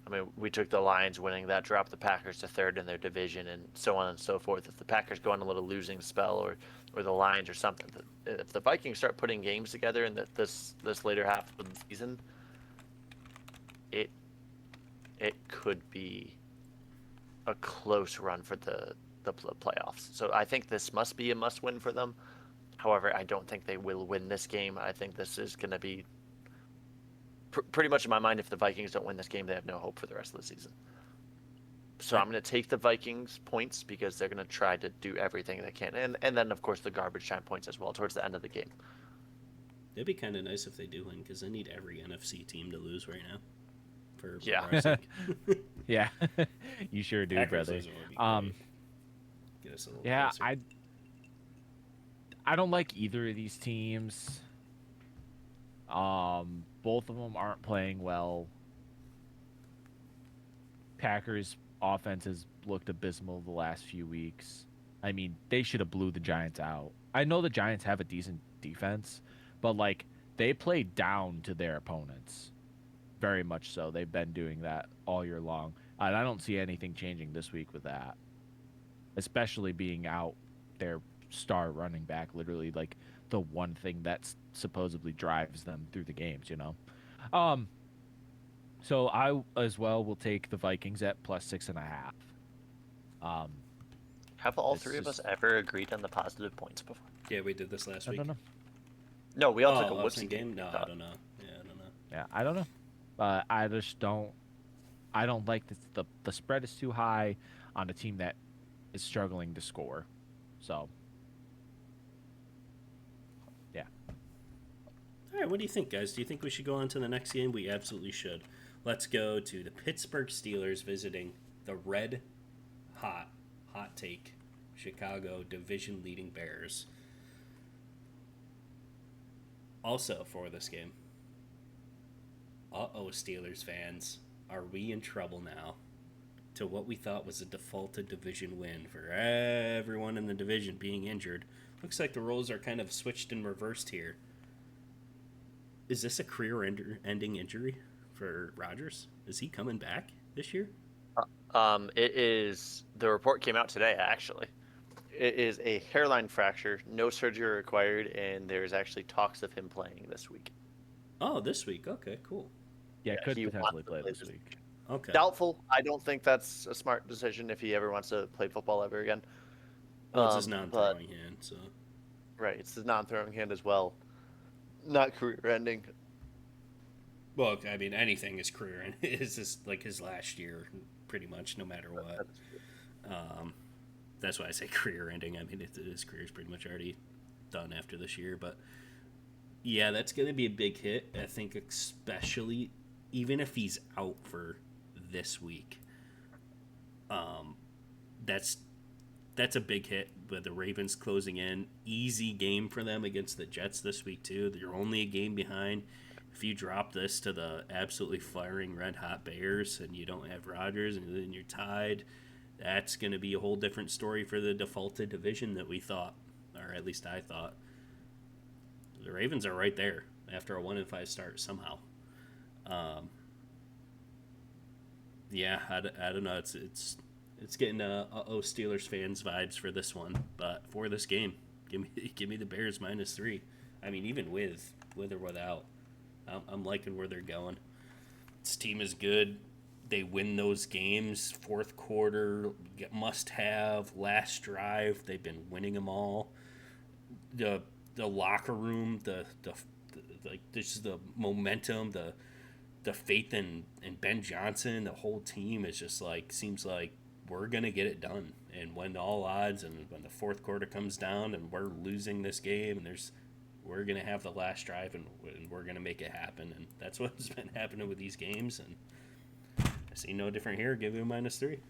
I mean, we took the Lions winning that, dropped the Packers to 3rd in their division, and so on and so forth. If the Packers go on a little losing spell, or the Lions or something, if the Vikings start putting games together in this later half of the season, it could be a close run for the playoffs. So I think this must be a must-win for them. However, I don't think they will win this game. I think this is going to be pretty much in my mind. If the Vikings don't win this game, they have no hope for the rest of the season. So I'm going to take the Vikings points because they're going to try to do everything they can. And then, of course, the garbage time points as well towards the end of the game. It'd be kind of nice if they do win, because I need every NFC team to lose right now. For Yeah. Yeah. You sure do, Packers brother. losing would be great. Get us a little Yeah, closer. I don't like either of these teams. Both of them aren't playing well. Packers offense has looked abysmal the last few weeks. I mean, they should have blew the Giants out. I know the Giants have a decent defense, but like they play down to their opponents. Very much so. They've been doing that all year long. And I don't see anything changing this week with that. Especially being out their star running back, literally like the one thing that supposedly drives them through the games, you know. So I as well will take the Vikings at +6.5. Have all It's three of us just- ever agreed on the positive points before? Yeah, we did this last I week. don't know. No, we all took a Upset whoopsie game? game. No, I don't know. Yeah, I don't know. Yeah, I don't know. but I just don't. I don't like the spread is too high on a team that is struggling to score. So, yeah. All right, what do you think, guys? Do you think we should go on to the next game? We absolutely should. Let's go to the Pittsburgh Steelers visiting the red hot take Chicago division leading Bears. Also for this game, Steelers fans, are we in trouble now? To what we thought was a defaulted division win for everyone in the division being injured. Looks like the roles are kind of switched and reversed here. Is this a career-ending injury for Rodgers? Is he coming back this year? It is. The report came out today, actually. It is a hairline fracture, no surgery required, and there's actually talks of him playing this week. Oh, this week. Okay, cool. Yeah, Yeah, could he potentially wants to play play this this week. Okay. Doubtful. I don't think that's a smart decision if he ever wants to play football ever again. Well, it's his But non-throwing hand, so. right, it's his non-throwing hand as well. Not career-ending. Well, I mean, anything is career, and it's just like his last year, pretty much, no matter what. That's why I say career-ending. I mean, his career is pretty much already done after this year, but yeah, that's going to be a big hit. I think, especially even if he's out for this week. That's a big hit with the Ravens closing in. Easy game for them against the Jets this week too. You're only a game behind. If you drop this to the absolutely firing red hot Bears and you don't have Rodgers and then you're tied, that's going to be a whole different story for the defaulted division that we thought, or at least I thought. The Ravens are right there after a 1-5 start somehow. Yeah, I don't know. It's getting Steelers fans vibes for this one, but for this game, give me the Bears -3. I mean, even with or without, I'm liking where they're going. This team is good. They win those games. Fourth quarter, must have. Last drive, they've been winning them all. The locker room, the like this is the momentum, the faith in Ben Johnson, the whole team is just like seems like we're gonna get it done. And when all odds and when the fourth quarter comes down and we're losing this game and we're gonna have the last drive and we're gonna make it happen. And that's what's been happening with these games. And I see no different here. Give him -3.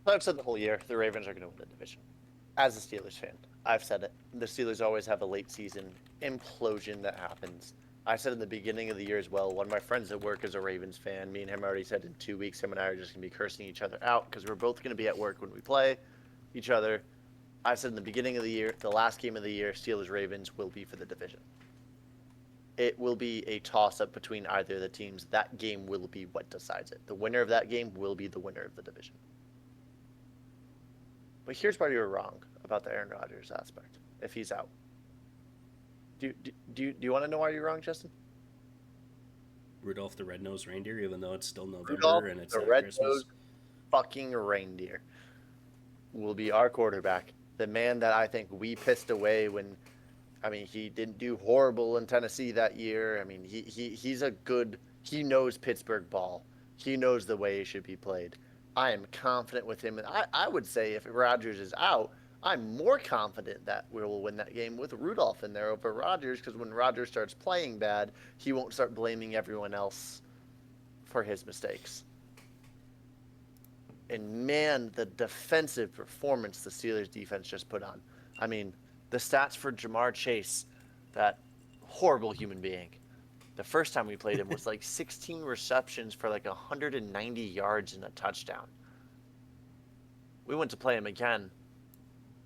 I've said the whole year the Ravens are going to win the division. As a Steelers fan, I've said it. The Steelers always have a late season implosion that happens. I said in the beginning of the year as well, one of my friends at work is a Ravens fan. Me and him already said in 2 weeks, him and I are just going to be cursing each other out because we're both going to be at work when we play each other. I said in the beginning of the year, the last game of the year, Steelers-Ravens will be for the division. It will be a toss-up between either of the teams. That game will be what decides it. The winner of that game will be the winner of the division. But here's where you're wrong about the Aaron Rodgers aspect, if he's out. Do you want to know why you're wrong, Justin? Rudolph the Red-Nosed Reindeer, even though it's still November Rudolph and it's the not Christmas. red-nosed fucking reindeer will be our quarterback. The man that I think we pissed away when, I mean, he didn't do horrible in Tennessee that year. I mean, he's a good, he knows Pittsburgh ball. He knows the way it should be played. I am confident with him. And I would say if Rodgers is out, I'm more confident that we will win that game with Rudolph in there over Rodgers, because when Rodgers starts playing bad, he won't start blaming everyone else for his mistakes. And man, the defensive performance the Steelers defense just put on. I mean, the stats for Jamar Chase, that horrible human being. The first time we played him was like 16 receptions for like 190 yards and a touchdown. We went to play him again.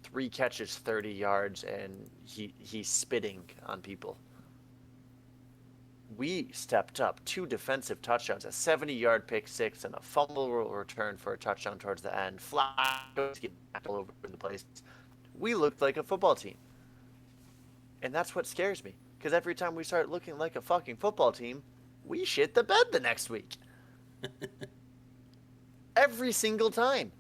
3 catches, 30 yards, and he's spitting on people. We stepped up 2 defensive touchdowns, a 70-yard pick six, and a fumble return for a touchdown towards the end. Flacco's getting all over the place. We looked like a football team. And that's what scares me, because every time we start looking like a fucking football team, we shit the bed the next week. Every single time.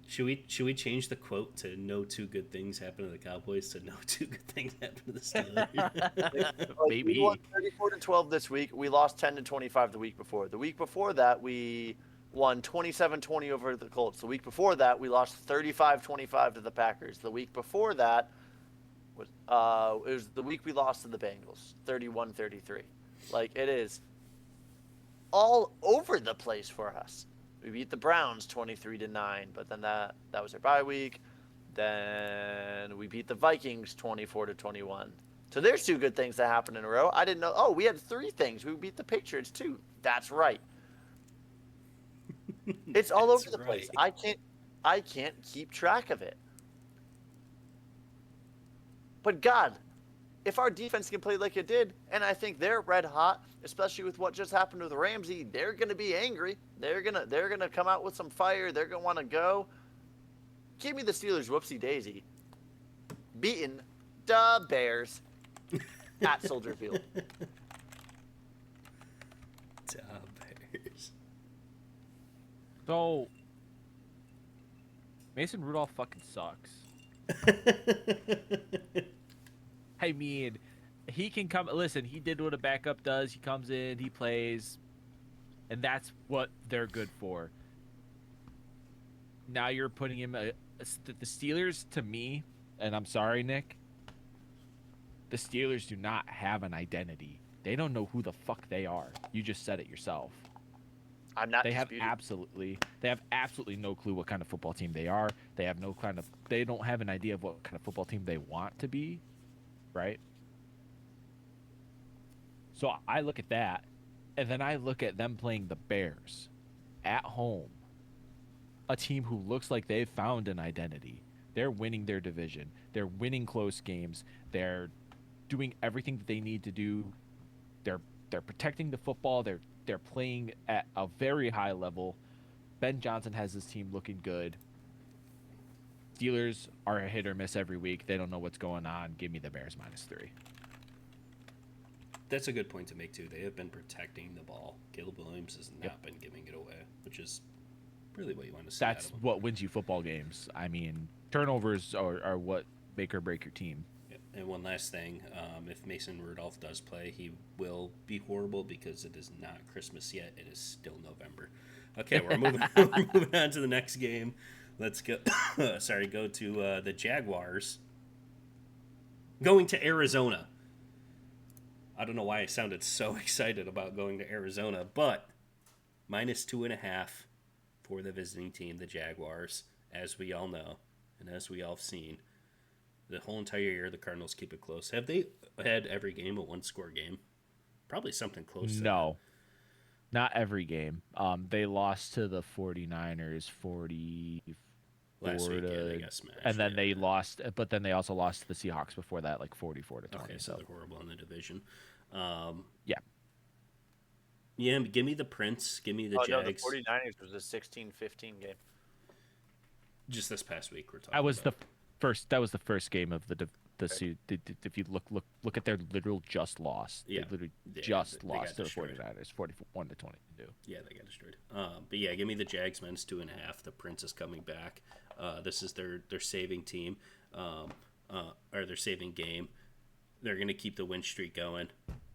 Should we change the quote to "No two good things happen to the Cowboys" to "No two good things happen to the Steelers"? We won 34-12 this week. We lost 10-25 the week before. The week before that, we won 27-20 over the Colts. The week before that, we lost 35-25 to the Packers. The week before that was it was the week we lost to the Bengals, 31-33. Like, it is all over the place for us. We beat the Browns 23-9, but then that was their bye week. Then we beat the Vikings 24-21. So there's two good things that happened in a row. I didn't know. Oh, we had three things. We beat the Patriots too. That's right. It's all over the place. I can't keep track of it. But God, if our defense can play like it did, and I think they're red hot, especially with what just happened with Ramsey, they're gonna be angry. They're gonna come out with some fire. They're gonna want to go. Give me the Steelers, whoopsie daisy, beating the Bears at Soldier Field. Bears. So, Mason Rudolph fucking sucks. I mean, he can come. Listen, he did what a backup does. He comes in, he plays, and that's what they're good for. Now you're putting him. The Steelers, to me, and I'm sorry, Nick, the Steelers do not have an identity. They don't know who the fuck they are. You just said it yourself. I'm not. They have disputing. absolutely no clue what kind of football team they are. They don't have an idea of what kind of football team they want to be, right? So I look at that, and then I look at them playing the Bears at home, a team who looks like they've found an identity. They're winning their division. They're winning close games. They're doing everything that they need to do. They're protecting the football. They're playing at a very high level. Ben Johnson has his team looking good. Steelers are a hit or miss every week. They don't know what's going on. Give me the Bears -3. That's a good point to make, too. They have been protecting the ball. Caleb Williams has not been giving it away, which is really what you want to see. That's what wins you football games. I mean, turnovers are what make or break your team. Yep. And one last thing, if Mason Rudolph does play, he will be horrible because it is not Christmas yet. It is still November. Okay, we're moving on to the next game. Let's go. Go to the Jaguars. Going to Arizona. I don't know why I sounded so excited about going to Arizona, but -2.5 for the visiting team, the Jaguars, as we all know, and as we all have seen. The whole entire year, the Cardinals keep it close. Have they had every game a one-score game? Probably something close to No. Not every game. They lost to the 49ers 44 last week, to, they got smashed. and then they lost, but then they also lost to the Seahawks before that, like 44-20. Okay, so they're horrible in the division. Yeah. Yeah, give me the Prince. Give me the Jags. No, the 49ers was a 16-15 game. Just this past week, we're talking That was about. That was the first game of the if you look at their literal just loss. Yeah. They literally Yeah, just they lost got to the destroyed. 49ers 41-22. Yeah, they got destroyed. But yeah, give me the Jags -2.5. The Prince is coming back. This is their saving team, or their saving game. They're going to keep the win streak going.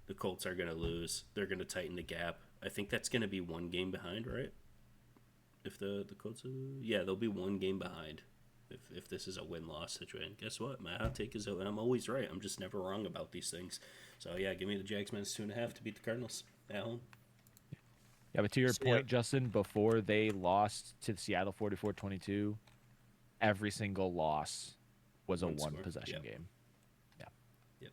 The Colts are going to lose. They're going to tighten the gap. I think that's going to be one game behind, right? If the Colts, they'll be one game behind. If this is a win-loss situation. Guess what? My hot take is I'm always right. I'm just never wrong about these things. So yeah, give me the Jags -2.5 to beat the Cardinals at home. Yeah, but to your point, Justin, before they lost to Seattle 44-22, every single loss was a one-possession game.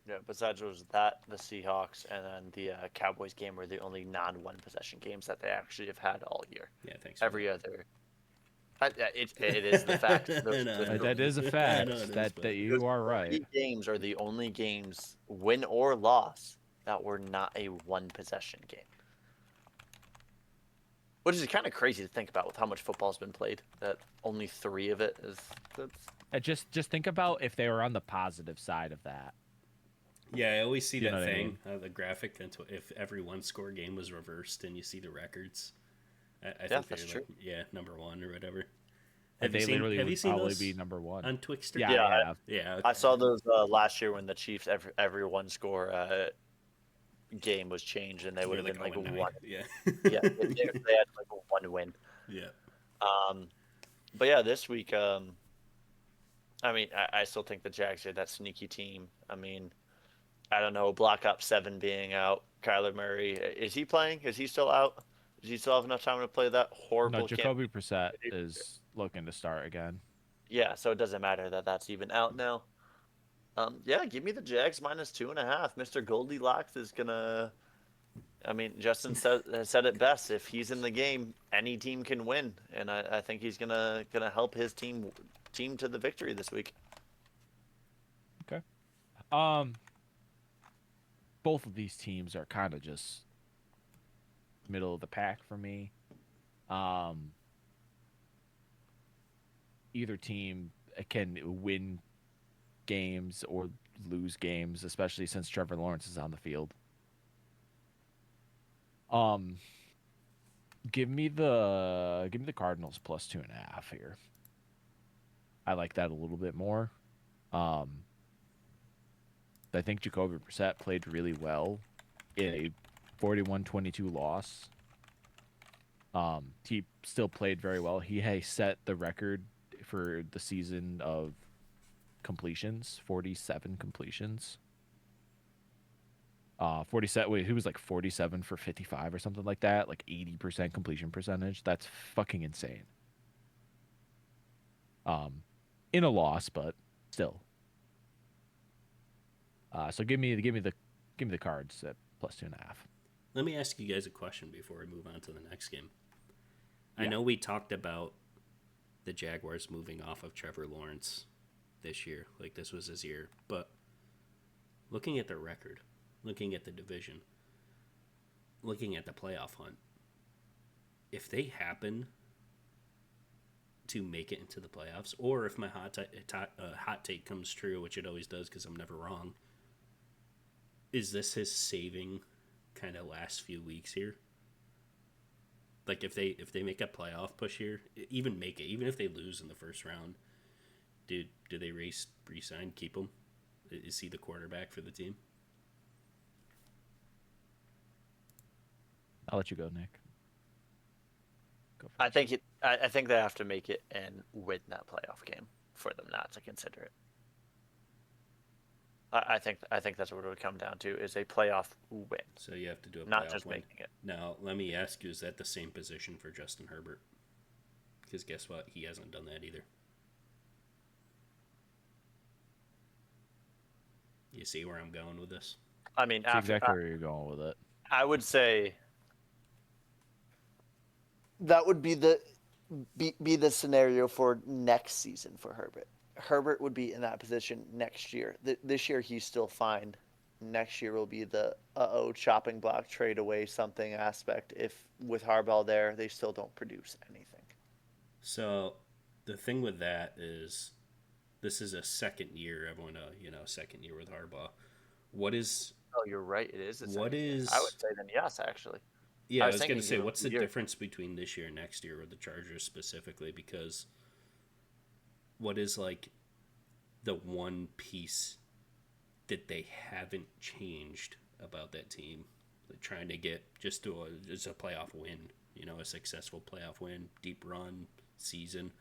Yeah, besides was that, the Seahawks, and then the Cowboys game were the only non-one possession games that they actually have had all year. Yeah, thanks. Every other. It is the fact. That is a fact. That you are right. These games are the only games, win or loss, that were not a one possession game. Which is kind of crazy to think about with how much football's been played. That only 3 of it is. Just think about if they were on the positive side of that. Yeah, I always see You know that what I thing, mean? the graphic, if every one-score game was reversed and you see the records. I Yeah, think that's they're true. number 1 or whatever. They literally have you would seen probably those be number one. on Twixter? Yeah, Yeah, I have. Yeah. I Okay. saw those last year when the Chiefs every one score game was changed, and they would They're have been like 0-9. one. Yeah. Yeah, they had like a one win. Yeah. But yeah, this week, I mean, I still think the Jags are that sneaky team. I mean, I don't know, Block Up 7 being out, Kyler Murray, is he playing? Is he still out? Does he still have enough time to play that No, horrible Jacoby campaign? Brissett is looking to start again. Yeah, so it doesn't matter that that's even out now. Yeah, give me the Jags -2.5. Mr. Goldilocks is gonna. I mean, Justin said it best. If he's in the game, any team can win, and I think he's gonna help his team to the victory this week. Okay. Both of these teams are kind of just middle of the pack for me. Either team can win games or lose games, especially since Trevor Lawrence is on the field. Give me the Cardinals +2.5 here. I like that a little bit more. I think Jacoby Brissett played really well in a 41-22 loss. He still played very well. He has set the record for the season of completions, 47 completions. 47. Wait, he was like 47 for 55 or something like that, like 80% completion percentage. That's fucking insane. In a loss, but still. So give me the Cards at +2.5. Let me ask you guys a question before we move on to the next game. Yeah. I know we talked about the Jaguars moving off of Trevor Lawrence this year, like this was his year, but looking at their record, looking at the division, looking at the playoff hunt, if they happen to make it into the playoffs, or if my hot take comes true, which it always does because I'm never wrong, is this his saving kind of last few weeks here? Like if they make a playoff push here, even make it, even if they lose in the first round, do they re-sign, keep him? Is he the quarterback for the team? I'll let you go, Nick. Go first. I think they have to make it and win that playoff game for them not to consider it. I think that's what it would come down to, is a playoff win. So you have to do a not playoff just win. making it. Now, let me ask you, is that the same position for Justin Herbert? Because guess what? He hasn't done that either. You see where I'm going with this? I mean, That's exactly where you're going with it. I would say that would be the scenario for next season for Herbert. Herbert would be in that position next year. This year he's still fine. Next year will be the chopping block, trade away something aspect. If with Harbaugh there, they still don't produce anything. So the thing with that is, this is a second year. Everyone, second year with Harbaugh. What is? Oh, you're right. It is. What is? I would say then yes, actually. Yeah, I was going to say, give him what's a the year. difference between this year and next year with the Chargers specifically? Because what is like the one piece that they haven't changed about that team? Like trying to get just a playoff win, a successful playoff win, deep run season.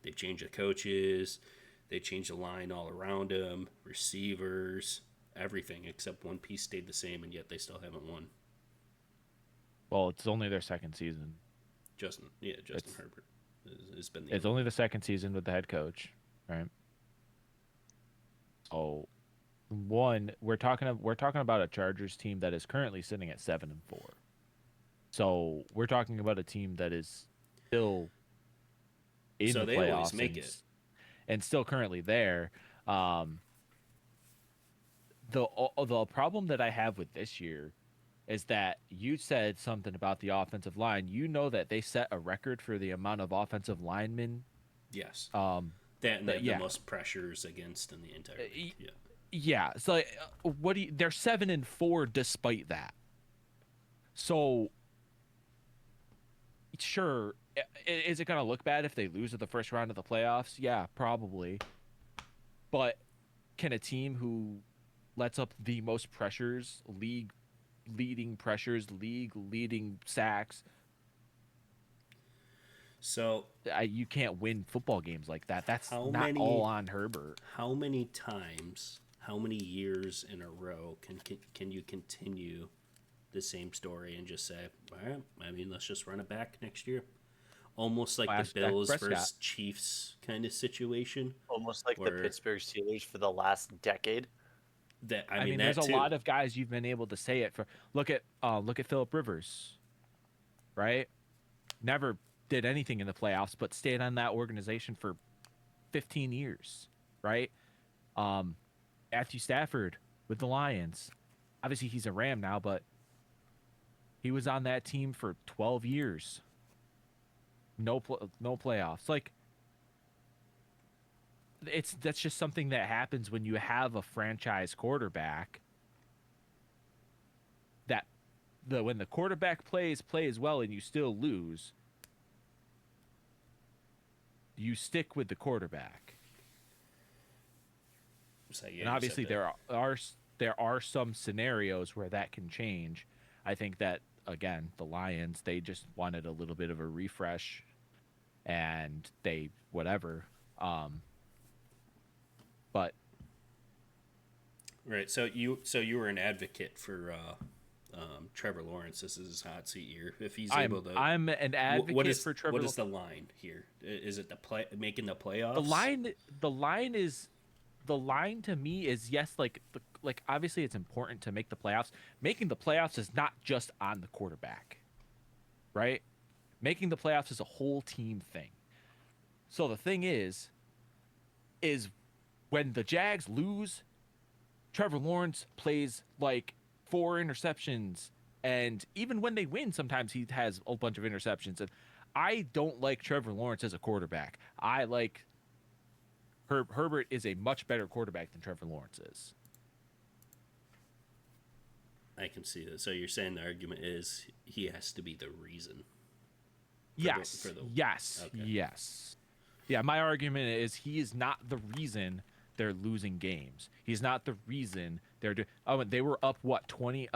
They've changed the coaches, they changed the line all around them, receivers, everything except one piece stayed the same, and yet they still haven't won. Well, it's only their second season. Justin Herbert has been It's only the second season with the head coach, right? So, we're talking about a Chargers team that is currently sitting at 7-4. So we're talking about a team that is still in the they playoffs always make it, and still currently there. The problem that I have with this year is that you said something about the offensive line. You know that they set a record for the amount of offensive linemen. Yes. The most pressures against in the entire league. Yeah. Yeah. So they're 7-4 despite that. So sure, Is it going to look bad if they lose at the first round of the playoffs? Yeah, probably. But can a team who lets up the most pressures, league leading pressures, league leading sacks, So you can't win football games like that. That's how not all many on Herbert. how many times, how many years in a row can you continue the same story and just say, all right, I mean, let's just run it back next year? Almost like the Ask Dak Bills Prescott. versus Chiefs kind of situation. Almost like the Where Pittsburgh Steelers for the last decade. that I I mean mean, there's that a too. lot of guys you've been able to say it for. Look at Phillip Rivers, right? Never did anything in the playoffs, but stayed on that organization for 15 years, right? Matthew Stafford with the Lions. Obviously, he's a Ram now, but he was on that team for 12 years. No playoffs. Like that's just something that happens when you have a franchise quarterback. That when the quarterback plays well and you still lose, you stick with the quarterback. So, yeah, And obviously there are some scenarios where that can change. I think that again, the Lions, they just wanted a little bit of a refresh and they whatever. But right. So you were an advocate for Trevor Lawrence. This is his hot seat year. If he's able to, I'm an advocate for Trevor. What is the line here? Is it making the playoffs? The line to me is yes, like obviously it's important to make the playoffs. Making the playoffs is not just on the quarterback, right? Making the playoffs is a whole team thing. So the thing is when the Jags lose, Trevor Lawrence plays like 4 interceptions, and even when they win, sometimes he has a bunch of interceptions. And I don't like Trevor Lawrence as a quarterback. I like Herbert is a much better quarterback than Trevor Lawrence is. I can see that. So you're saying the argument is he has to be the reason. Yes. Yeah, my argument is he is not the reason they're losing games. He's not the reason they're they were up what 20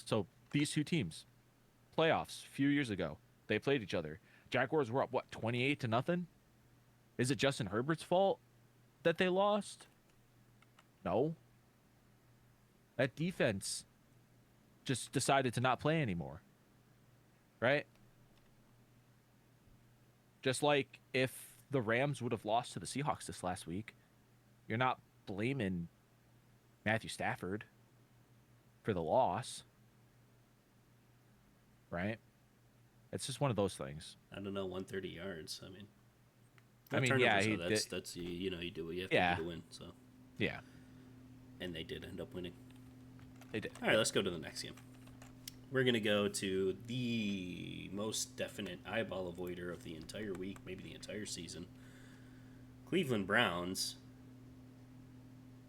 so these two teams playoffs a few years ago. They played each other. Jaguars were up what 28-0? Is it Justin Herbert's fault that they lost? No. That defense just decided to not play anymore. Right? Just like if the Rams would have lost to the Seahawks this last week, you're not blaming Matthew Stafford for the loss. Right? It's just one of those things. I don't know, 130 yards. Yeah, that's you do what you have to do to win. So yeah, and they did end up winning. They did. All right, let's go to the next game. We're gonna go to the most definite eyeball avoider of the entire week, maybe the entire season. Cleveland Browns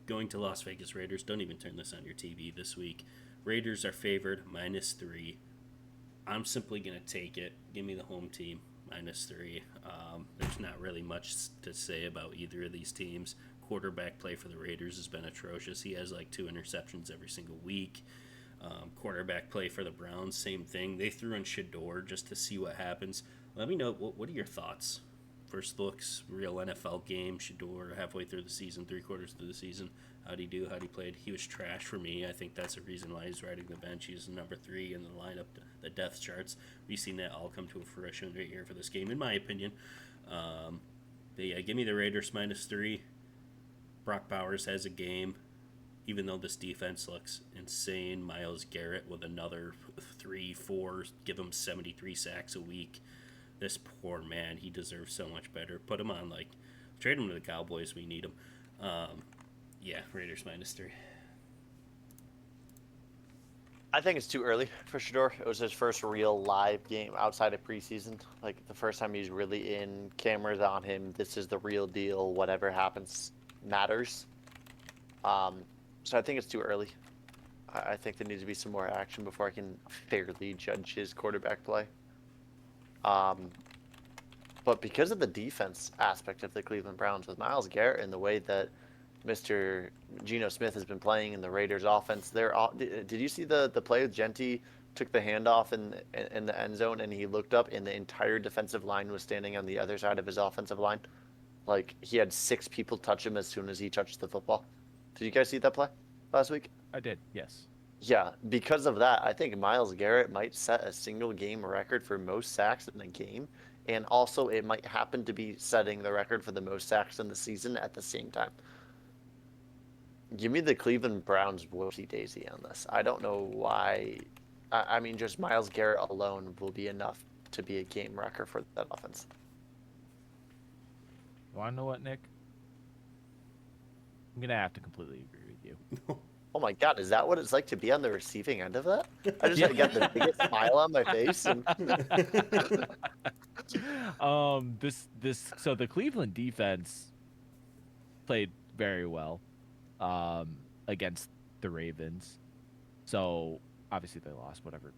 going to Las Vegas Raiders. Don't even turn this on your TV this week. Raiders are favored -3. I'm simply gonna take it. Give me the home team. -3. There's not really much to say about either of these teams. Quarterback play for the Raiders has been atrocious. He has like 2 interceptions every single week. Quarterback play for the Browns, same thing. They threw in Shador just to see what happens. Let me know, what are your thoughts? First looks, real NFL game. Shador halfway through the season, 3/4 through the season. How'd he do? How'd he played? He was trash for me. I think that's the reason why he's riding the bench. He's number 3 in the lineup, the depth charts. We've seen that all come to a fruition right here for this game, in my opinion. But yeah, give me the Raiders -3. Brock Bowers has a game. Even though this defense looks insane, Myles Garrett with another 3-4, give him 73 sacks a week. This poor man, he deserves so much better. Put him on, trade him to the Cowboys. We need him. Yeah, Raiders -3. I think it's too early for Shador. It was his first real live game outside of preseason. Like the first time he's really in, cameras on him. This is the real deal. Whatever happens matters. So I think it's too early. I think there needs to be some more action before I can fairly judge his quarterback play. But because of the defense aspect of the Cleveland Browns with Myles Garrett and the way that Mr. Geno Smith has been playing in the Raiders offense, did you see the play with Genti took the handoff in the end zone and he looked up and the entire defensive line was standing on the other side of his offensive line? Like he had 6 people touch him as soon as he touched the football. Did you guys see that play last week? I did, yes. Yeah, because of that, I think Myles Garrett might set a single game record for most sacks in a game. And also, it might happen to be setting the record for the most sacks in the season at the same time. Give me the Cleveland Browns whoopsie daisy on this. I don't know why. I mean, just Myles Garrett alone will be enough to be a game wrecker for that offense. You want to know what, Nick? I'm going to have to completely agree with you. Oh my God, is that what it's like to be on the receiving end of that? I just got the biggest smile on my face. And... So the Cleveland defense played very well against the Ravens. So obviously they lost, whatever.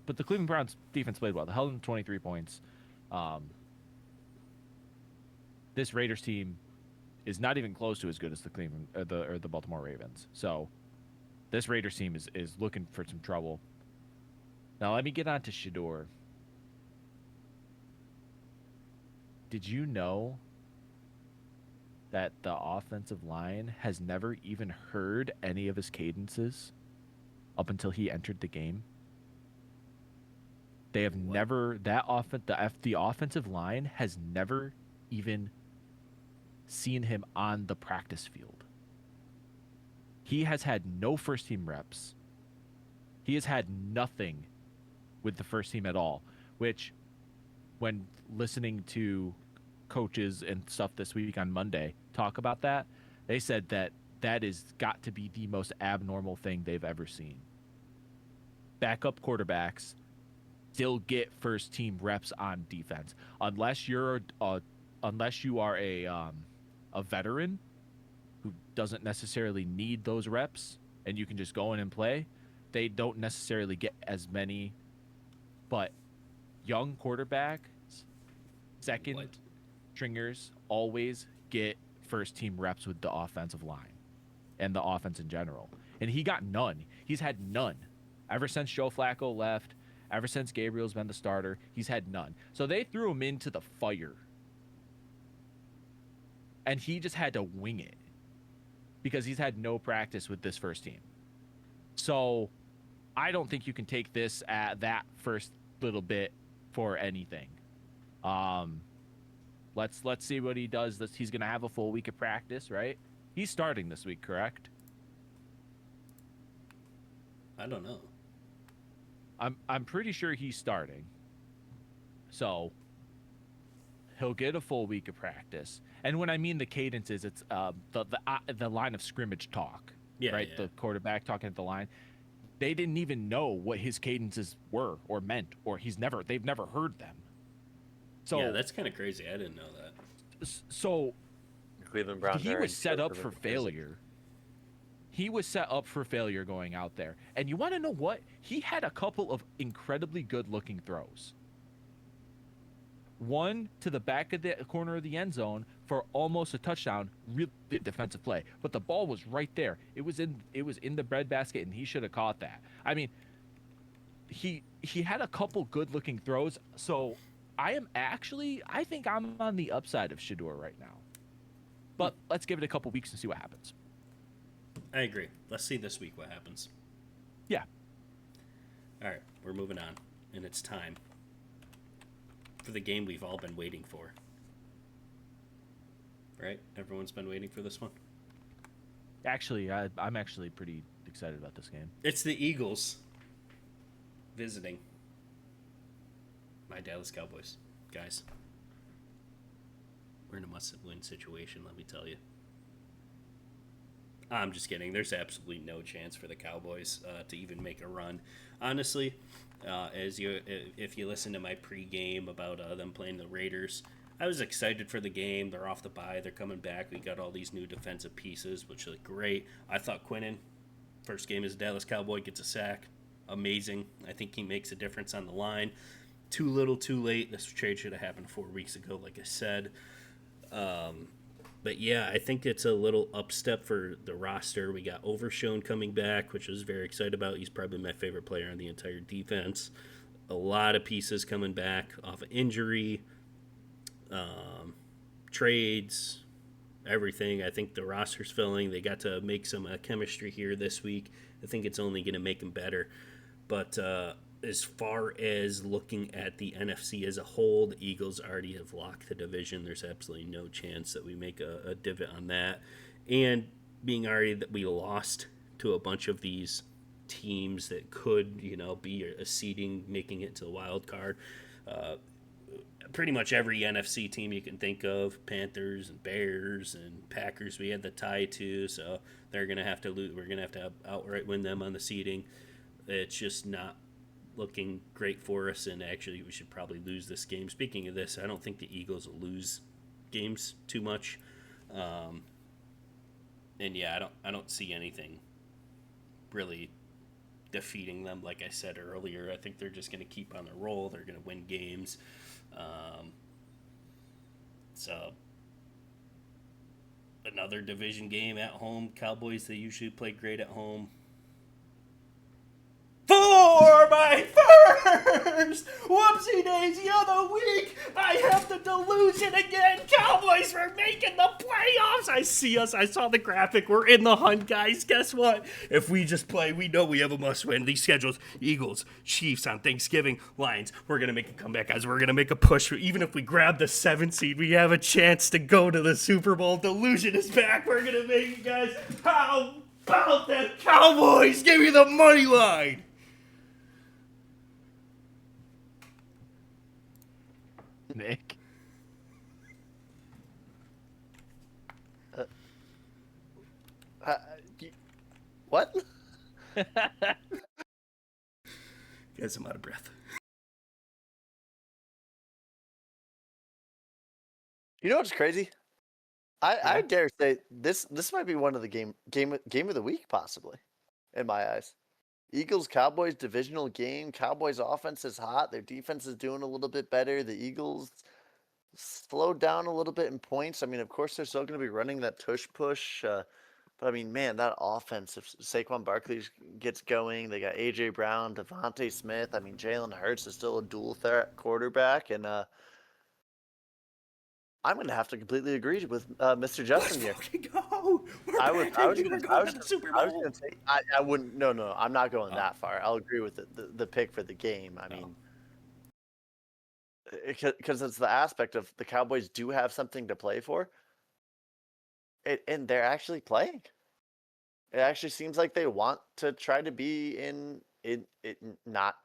But the Cleveland Browns defense played well. They held them to 23 points. This Raiders team is not even close to as good as the Cleveland or the Baltimore Ravens. So this Raiders team is looking for some trouble. Now let me get on to Shedeur. Did you know that the offensive line has never even heard any of his cadences up until he entered the game? They have never the offensive line has never even seen him on the practice field. He has had no first team reps. He has had nothing with the first team at all, which when listening to coaches and stuff this week on Monday talk about that, they said that is got to be the most abnormal thing they've ever seen. Backup quarterbacks still get first team reps on defense unless you are a veteran who doesn't necessarily need those reps and you can just go in and play. They don't necessarily get as many, but young quarterbacks, second stringers always get first team reps with the offensive line and the offense in general. And he got none. He's had none. Ever since Joe Flacco left, ever since Gabriel's been the starter, he's had none. So they threw him into the fire. And he just had to wing it because he's had no practice with this first team. So I don't think you can take this at that first little bit for anything. Let's see what he does. He's going to have a full week of practice, right? He's starting this week, correct? I don't know. I'm pretty sure he's starting. So he'll get a full week of practice. And when I mean the cadences, it's the line of scrimmage talk, right? Yeah. The quarterback talking at the line. They didn't even know what his cadences were or meant, or they've never heard them. So yeah, that's kind of crazy. I didn't know that. So Cleveland Browns. He was set up for failure. He was set up for failure going out there. And you want to know what? He had a couple of incredibly good-looking throws. One to the back of the corner of the end zone for almost a touchdown, really defensive play. But the ball was right there. It was in the breadbasket, and he should have caught that. I mean, he had a couple good-looking throws. So I think I'm on the upside of Shedeur right now. But let's give it a couple weeks and see what happens. I agree. Let's see this week what happens. Yeah. All right, we're moving on, and it's time for the game we've all been waiting for. Right? Everyone's been waiting for this one? Actually, I'm actually pretty excited about this game. It's the Eagles visiting my Dallas Cowboys. Guys, we're in a must-win situation, let me tell you. I'm just kidding. There's absolutely no chance for the Cowboys to even make a run. Honestly, if you listen to my pregame about them playing the Raiders, I was excited for the game. They're off the bye. They're coming back. We got all these new defensive pieces, which look great. I thought Quinnen, first game as a Dallas Cowboy, gets a sack. Amazing. I think he makes a difference on the line. too little, too late. This trade should have happened 4 weeks ago, like I said. But yeah, I think it's a little upstep for the roster. We got Overshown coming back, which I was very excited about. He's probably my favorite player on the entire defense. A lot of pieces coming back off of injury, trades, everything. I think the roster's filling. They got to make some chemistry here this week. I think it's only going to make them better. But as far as looking at the NFC as a whole, the Eagles already have locked the division. There's absolutely no chance that we make a divot on that. And being already that we lost to a bunch of these teams that could, be a seeding, making it to the wild card. Pretty much every NFC team you can think of, Panthers and Bears and Packers, we had the tie to, so they're going to have to lose. We're going to have to outright win them on the seeding. It's just not looking great for us, and actually we should probably lose this game. Speaking of this, I don't think the Eagles will lose games too much. And yeah, I don't see anything really defeating them. Like I said earlier, I think they're just going to keep on the roll. They're going to win games. So another division game at home. Cowboys, they usually play great at home. For my first whoopsie daisy of the week, I have the delusion again. Cowboys for making the playoffs. I saw the graphic. We're in the hunt, guys. Guess what? If we just play, we know we have a must win. These schedules: Eagles, Chiefs on Thanksgiving, Lions. We're gonna make a comeback, guys. We're gonna make a push. Even if we grab the 7th seed, we have a chance to go to the Super Bowl. Delusion is back. We're gonna make it, guys. How about the Cowboys? Give me the money line. Nick. What? Guys, I'm out of breath. You know what's crazy? I dare say this might be one of the game of the week, possibly, in my eyes. Eagles Cowboys divisional game. Cowboys offense is hot. Their defense is doing a little bit better. The Eagles slowed down a little bit in points. I mean, of course, they're still going to be running that tush push. But I mean, man, that offense, if Saquon Barkley gets going, they got A.J. Brown, Devontae Smith. I mean, Jalen Hurts is still a dual threat quarterback. And I'm going to have to completely agree with Mr. Justin here. Go. I was going to say, I wouldn't. No, I'm not going that far. I'll agree with the pick for the game. I mean, because it's the aspect of the Cowboys do have something to play for, and they're actually playing. It actually seems like they want to try to be in not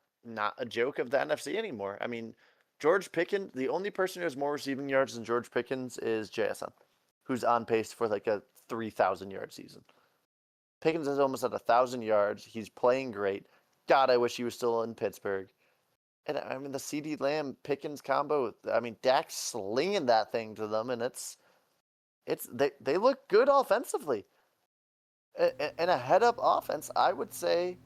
a joke of the NFC anymore. I mean, George Pickens, the only person who has more receiving yards than George Pickens is JSN, who's on pace for like a 3,000-yard season. Pickens is almost at 1,000 yards. He's playing great. God, I wish he was still in Pittsburgh. And I mean, the CeeDee Lamb Pickens combo. I mean, Dak's slinging that thing to them, and they look good offensively. And a head-up offense, I would say,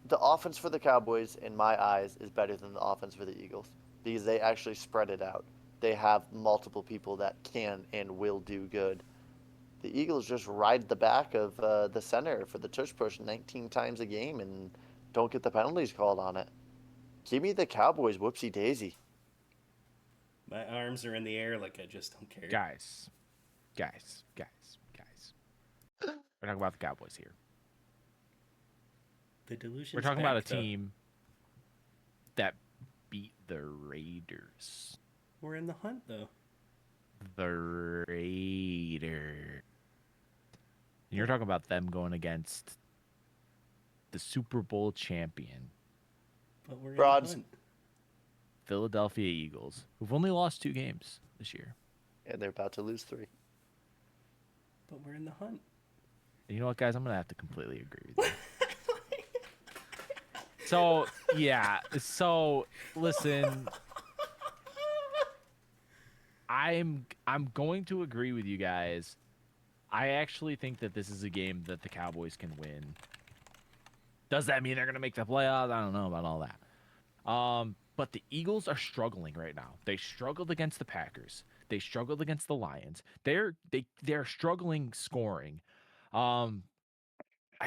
the offense for the Cowboys, in my eyes, is better than the offense for the Eagles because they actually spread it out. They have multiple people that can and will do good. The Eagles just ride the back of the center for the tush push 19 times a game and don't get the penalties called on it. Give me the Cowboys, whoopsie daisy. My arms are in the air like I just don't care. Guys. We're talking about the Cowboys here. The delusion. We're talking about a team that beat the Raiders. We're in the hunt, though. The Raiders. You're talking about them going against the Super Bowl champion. But we're in Broads. the hunt. Philadelphia Eagles, who've only lost 2 games this year. And they're about to lose 3. But we're in the hunt. You know what, guys? I'm going to have to completely agree with you. So, yeah. So, listen. I'm going to agree with you guys. I actually think that this is a game that the Cowboys can win. Does that mean they're going to make the playoffs? I don't know about all that. But the Eagles are struggling right now. They struggled against the Packers. They struggled against the Lions. They're struggling scoring. I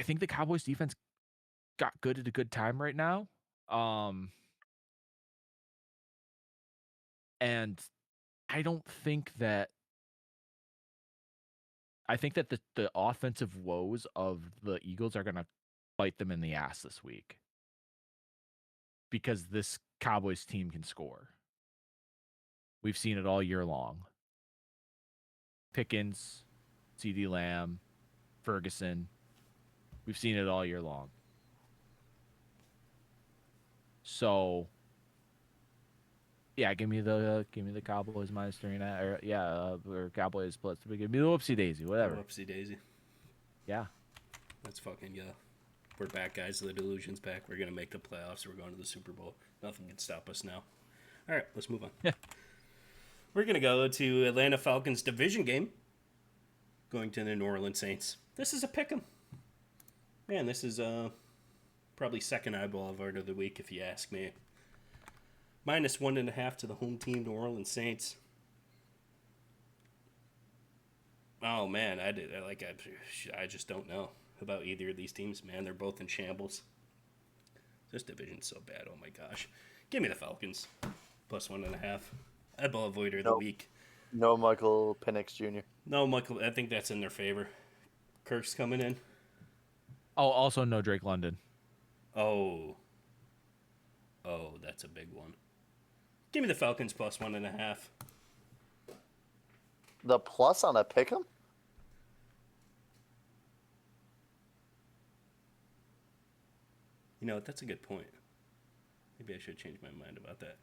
think the Cowboys defense got good at a good time right now. And I don't think that the offensive woes of the Eagles are going to bite them in the ass this week because this Cowboys team can score. We've seen it all year long. Pickens, CD Lamb, Ferguson. We've seen it all year long. So, yeah, give me the Cowboys minus 3.5. Or Cowboys plus. Give me the whoopsie daisy, whatever. Whoopsie daisy. Yeah. Let's fucking go. We're back, guys. The delusion's back. We're gonna make the playoffs. We're going to the Super Bowl. Nothing can stop us now. All right, let's move on. Yeah. We're gonna go to Atlanta Falcons division game. Going to the New Orleans Saints. This is a pick'em. Man, this is probably second eyeball of the week if you ask me. Minus 1.5 to the home team, New Orleans Saints. Oh man, I just don't know about either of these teams. Man, they're both in shambles. This division's so bad. Oh my gosh, give me the Falcons plus 1.5. Eyeball avoider of the week. No Michael Penix Jr. No Michael. I think that's in their favor. Kirk's coming in. Oh, also no Drake London. Oh, that's a big one. Give me the Falcons plus 1.5. The plus on a pick'em? You know, that's a good point. Maybe I should change my mind about that.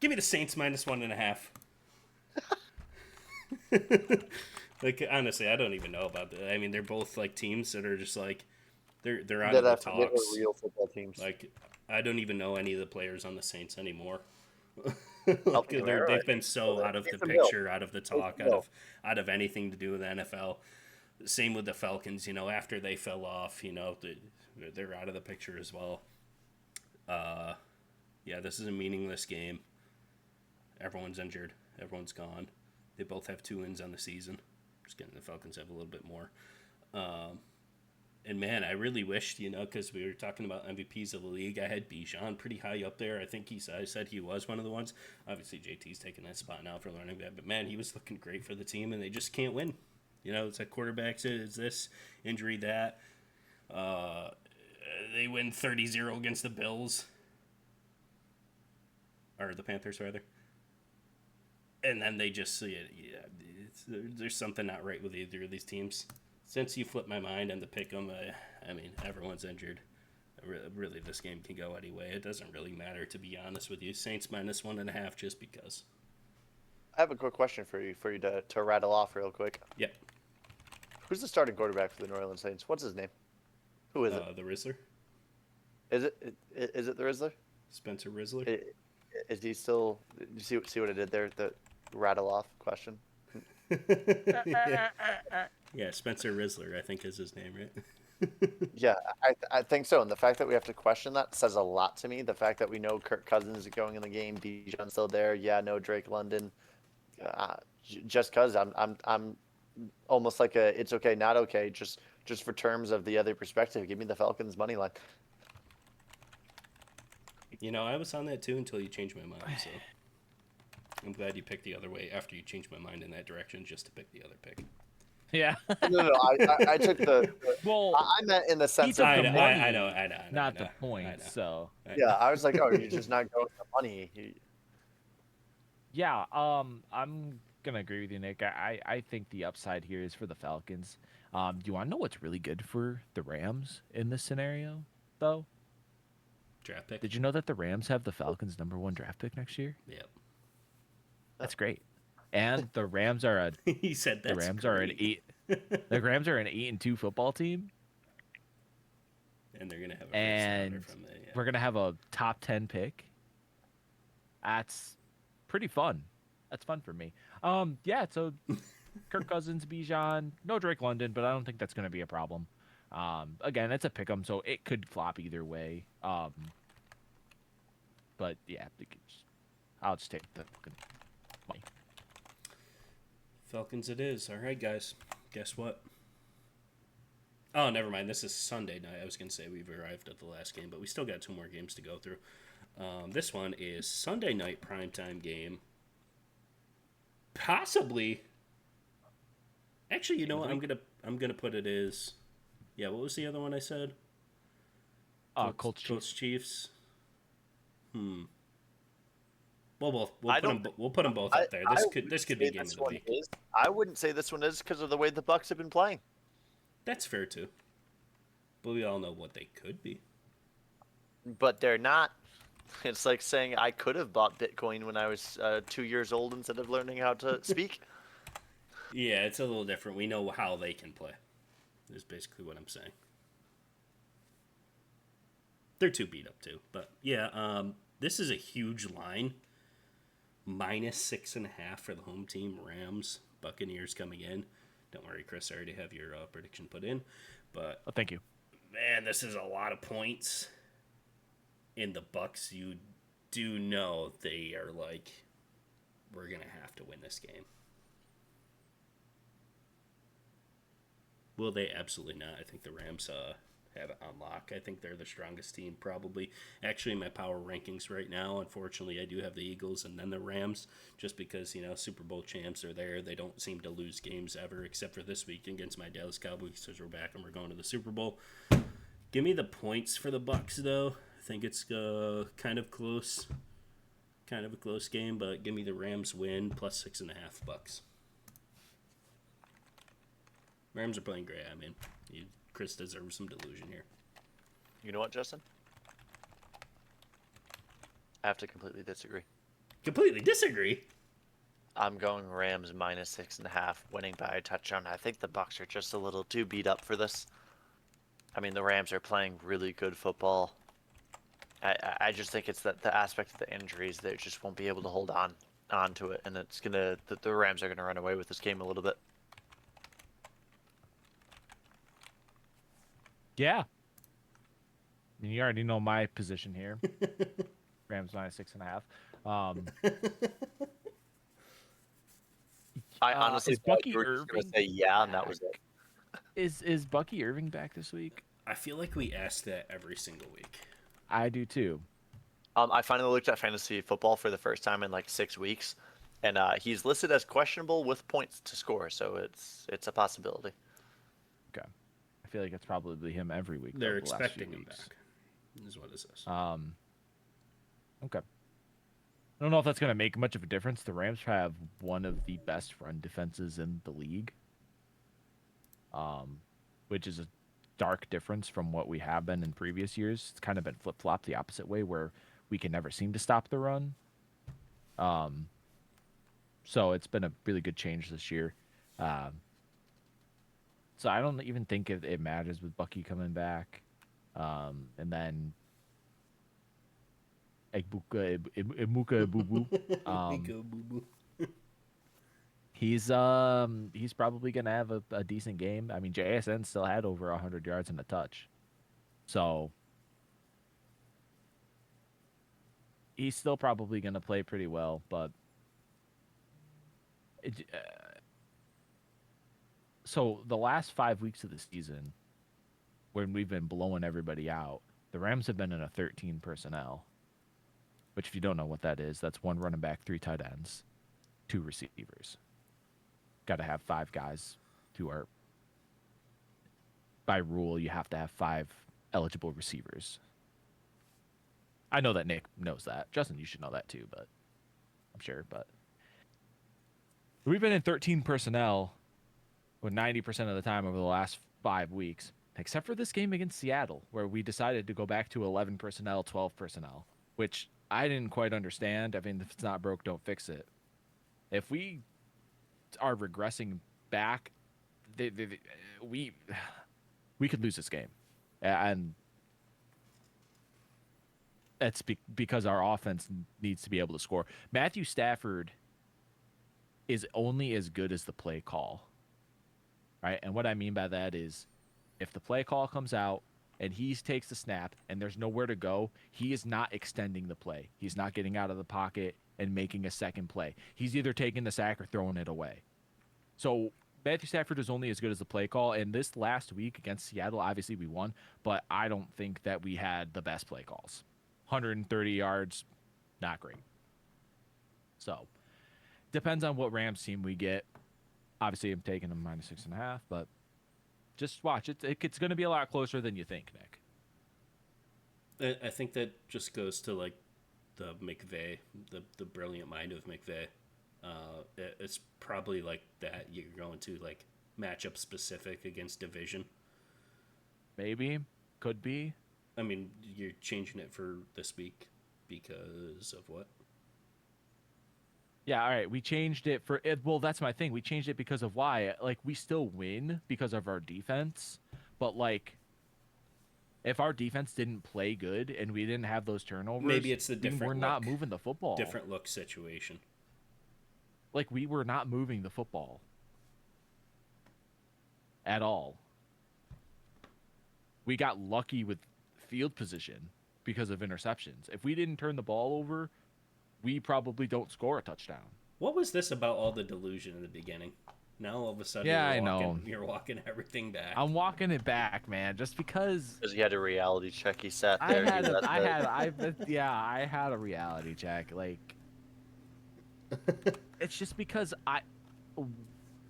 Give me the Saints minus 1.5. Like, honestly, I don't even know about that. I mean, they're both like temes that are just like they're out of the talks. Real football teams. Like, I don't even know any of the players on the Saints anymore. Like, they've been so out of the picture, out of the talk, out of anything to do with the NFL. Same with the Falcons. You know, after they fell off, you know, they're out of the picture as well. Yeah, this is a meaningless game. Everyone's injured. Everyone's gone. They both have 2 wins on the season. Just kidding. The Falcons have a little bit more. And man, I really wished, you know, because we were talking about MVPs of the league, I had Bijan pretty high up there. I think I said he was one of the ones. Obviously, JT's taking that spot now for learning that. But man, he was looking great for the team, and they just can't win. You know, it's like quarterbacks, it's this, injury, that. They win 30-0 against the Bills. Or the Panthers, rather. And then they just, there's something not right with either of these teams. Since you flipped my mind and to pick them, I mean, everyone's injured. Really, this game can go anyway. It doesn't really matter, to be honest with you. Saints minus 1.5 just because. I have a quick question for you to rattle off real quick. Yep. Who's the starting quarterback for the New Orleans Saints? What's his name? Who is it? The Rizzler. Is it the Rizzler? Spencer Rizzler. Is he still? Did you see what I did there? The rattle off question. Yeah, Spencer Rizzler, I think is his name, right? Yeah, I think so. And the fact that we have to question that says a lot to me. The fact that we know Kirk Cousins is going in the game, Bijan's still there. Yeah, no Drake London. Just because I'm almost like a it's okay, not okay. Just for terms of the other perspective, give me the Falcons money line. You know, I was on that too until you changed my mind. So I'm glad you picked the other way after you changed my mind in that direction, just to pick the other pick. Yeah. No. I took the. Well, I meant in the sense of the money. I know, not the point. So. Yeah, I was like, oh, you're just not going with the money. Yeah. I'm gonna agree with you, Nick. I think the upside here is for the Falcons. Do you want to know what's really good for the Rams in this scenario, though? Draft pick. Did you know that the Rams have the Falcons' #1 draft pick next year? Yep. That's great. And the Rams are he said that's the Rams great. are an 8. The Rams are an 8-2 football team. And they're gonna have a first from the, yeah. We're gonna have a top 10 pick. That's pretty fun. That's fun for me. Yeah. So Kirk Cousins, Bijan, no Drake London, but I don't think that's gonna be a problem. Again, it's a pick'em, so it could flop either way. But yeah, I'll just take the money. Falcons it is. All right, guys. Guess what? Oh, never mind. This is Sunday night. I was going to say we've arrived at the last game, but we still got 2 more games to go through. This one is Sunday night primetime game. Possibly. Actually, you know what? I'm gonna put it as. Yeah, what was the other one I said? Colts Chiefs. Well, we'll put them both I- up there. I This could wouldn't be say game of this the one week. is. I wouldn't say this one is because of the way the Bucks have been playing. That's fair too. But we all know what they could be. But they're not. It's like saying I could have bought Bitcoin when I was 2 years old instead of learning how to speak. Yeah, it's a little different. We know how they can play. Is basically what I'm saying. They're too beat up too, but yeah, this is a huge line. -6.5 for the home team. Rams, Buccaneers coming in. Don't worry, Chris. I already have your prediction put in, but thank you. Man, this is a lot of points. In the Bucks, you do know they are like, we're gonna have to win this game. Will they? Absolutely not. I think the Rams have it on lock. I think they're the strongest team, probably. Actually, in my power rankings right now, unfortunately, I do have the Eagles and then the Rams, just because, Super Bowl champs are there. They don't seem to lose games ever, except for this week against my Dallas Cowboys, because we're back and we're going to the Super Bowl. Give me the points for the Bucks, though. I think it's kind of close. Kind of a close game, but give me the Rams win, +6.5 Bucks. Rams are playing great. I mean, Chris deserves some delusion here. You know what, Justin? I have to completely disagree. Completely disagree? I'm going Rams -6.5, winning by a touchdown. I think the Bucks are just a little too beat up for this. I mean, the Rams are playing really good football. I just think it's that the aspect of the injuries, they just won't be able to hold on to it, and the Rams are gonna run away with this game a little bit. Yeah. I mean, you already know my position here. Rams -6.5. I honestly is thought Bucky you were just gonna Irving say yeah, and that was it. Is Bucky Irving back this week? I feel like we ask that every single week. I do too. I finally looked at fantasy football for the first time in like 6 weeks, and he's listed as questionable with points to score, so it's a possibility. Okay. I feel like it's probably him every week. They're the last expecting few him weeks. back. Is what it says. Okay. I don't know if that's going to make much of a difference. The Rams have one of the best run defenses in the league, which is a stark difference from what we have been in previous years. It's kind of been flip-flopped the opposite way, where we can never seem to stop the run. So it's been a really good change this year. So I don't even think it matters with Bucky coming back. And then Emuka Boo Boo. He's probably gonna have a decent game. I mean, JSN still had over 100 yards and a touch, so he's still probably gonna play pretty well. But so the last 5 weeks of the season, when we've been blowing everybody out, the Rams have been in a 13 personnel. Which, if you don't know what that is, that's 1 running back, 3 tight ends, 2 receivers. Got to have 5 guys who are, by rule, you have to have 5 eligible receivers. I know that Nick knows that. Justin, you should know that too, but I'm sure. But we've been in 13 personnel with 90% of the time over the last 5 weeks, except for this game against Seattle, where we decided to go back to 11 personnel, 12 personnel, which I didn't quite understand. I mean, if it's not broke, don't fix it. If we are regressing back, we could lose this game, and that's because our offense needs to be able to score. Matthew Stafford is only as good as the play call, right? And what I mean by that is, if the play call comes out and he takes the snap and there's nowhere to go, he is not extending the play. He's not getting out of the pocket and making a second play. He's either taking the sack or throwing it away. So Matthew Stafford is only as good as the play call. And this last week against Seattle, obviously we won, but I don't think that we had the best play calls. 130 yards, not great. So depends on what Rams team we get. Obviously, I'm taking them -6.5, but just watch. It's going to be a lot closer than you think, I think that just goes to like the McVay, the brilliant mind of McVay. It's probably like that you're going to like matchup specific against division. Maybe, could be. I mean, you're changing it for this week because of what? Yeah, all right. We changed it for it. Well, that's my thing. We changed it because of why. Like, we still win because of our defense, but like, if our defense didn't play good and we didn't have those turnovers, Maybe it's the different. We're not moving the football. Different look situation. Like, we were not moving the football at all. We got lucky with field position because of interceptions. If we didn't turn the ball over, we probably don't score a touchdown. What was this about all the delusion in the beginning? Now all of a sudden, you're walking everything back. I'm walking it back, man, just because. Because he had a reality check. He sat there. I had a reality check. Like, it's just because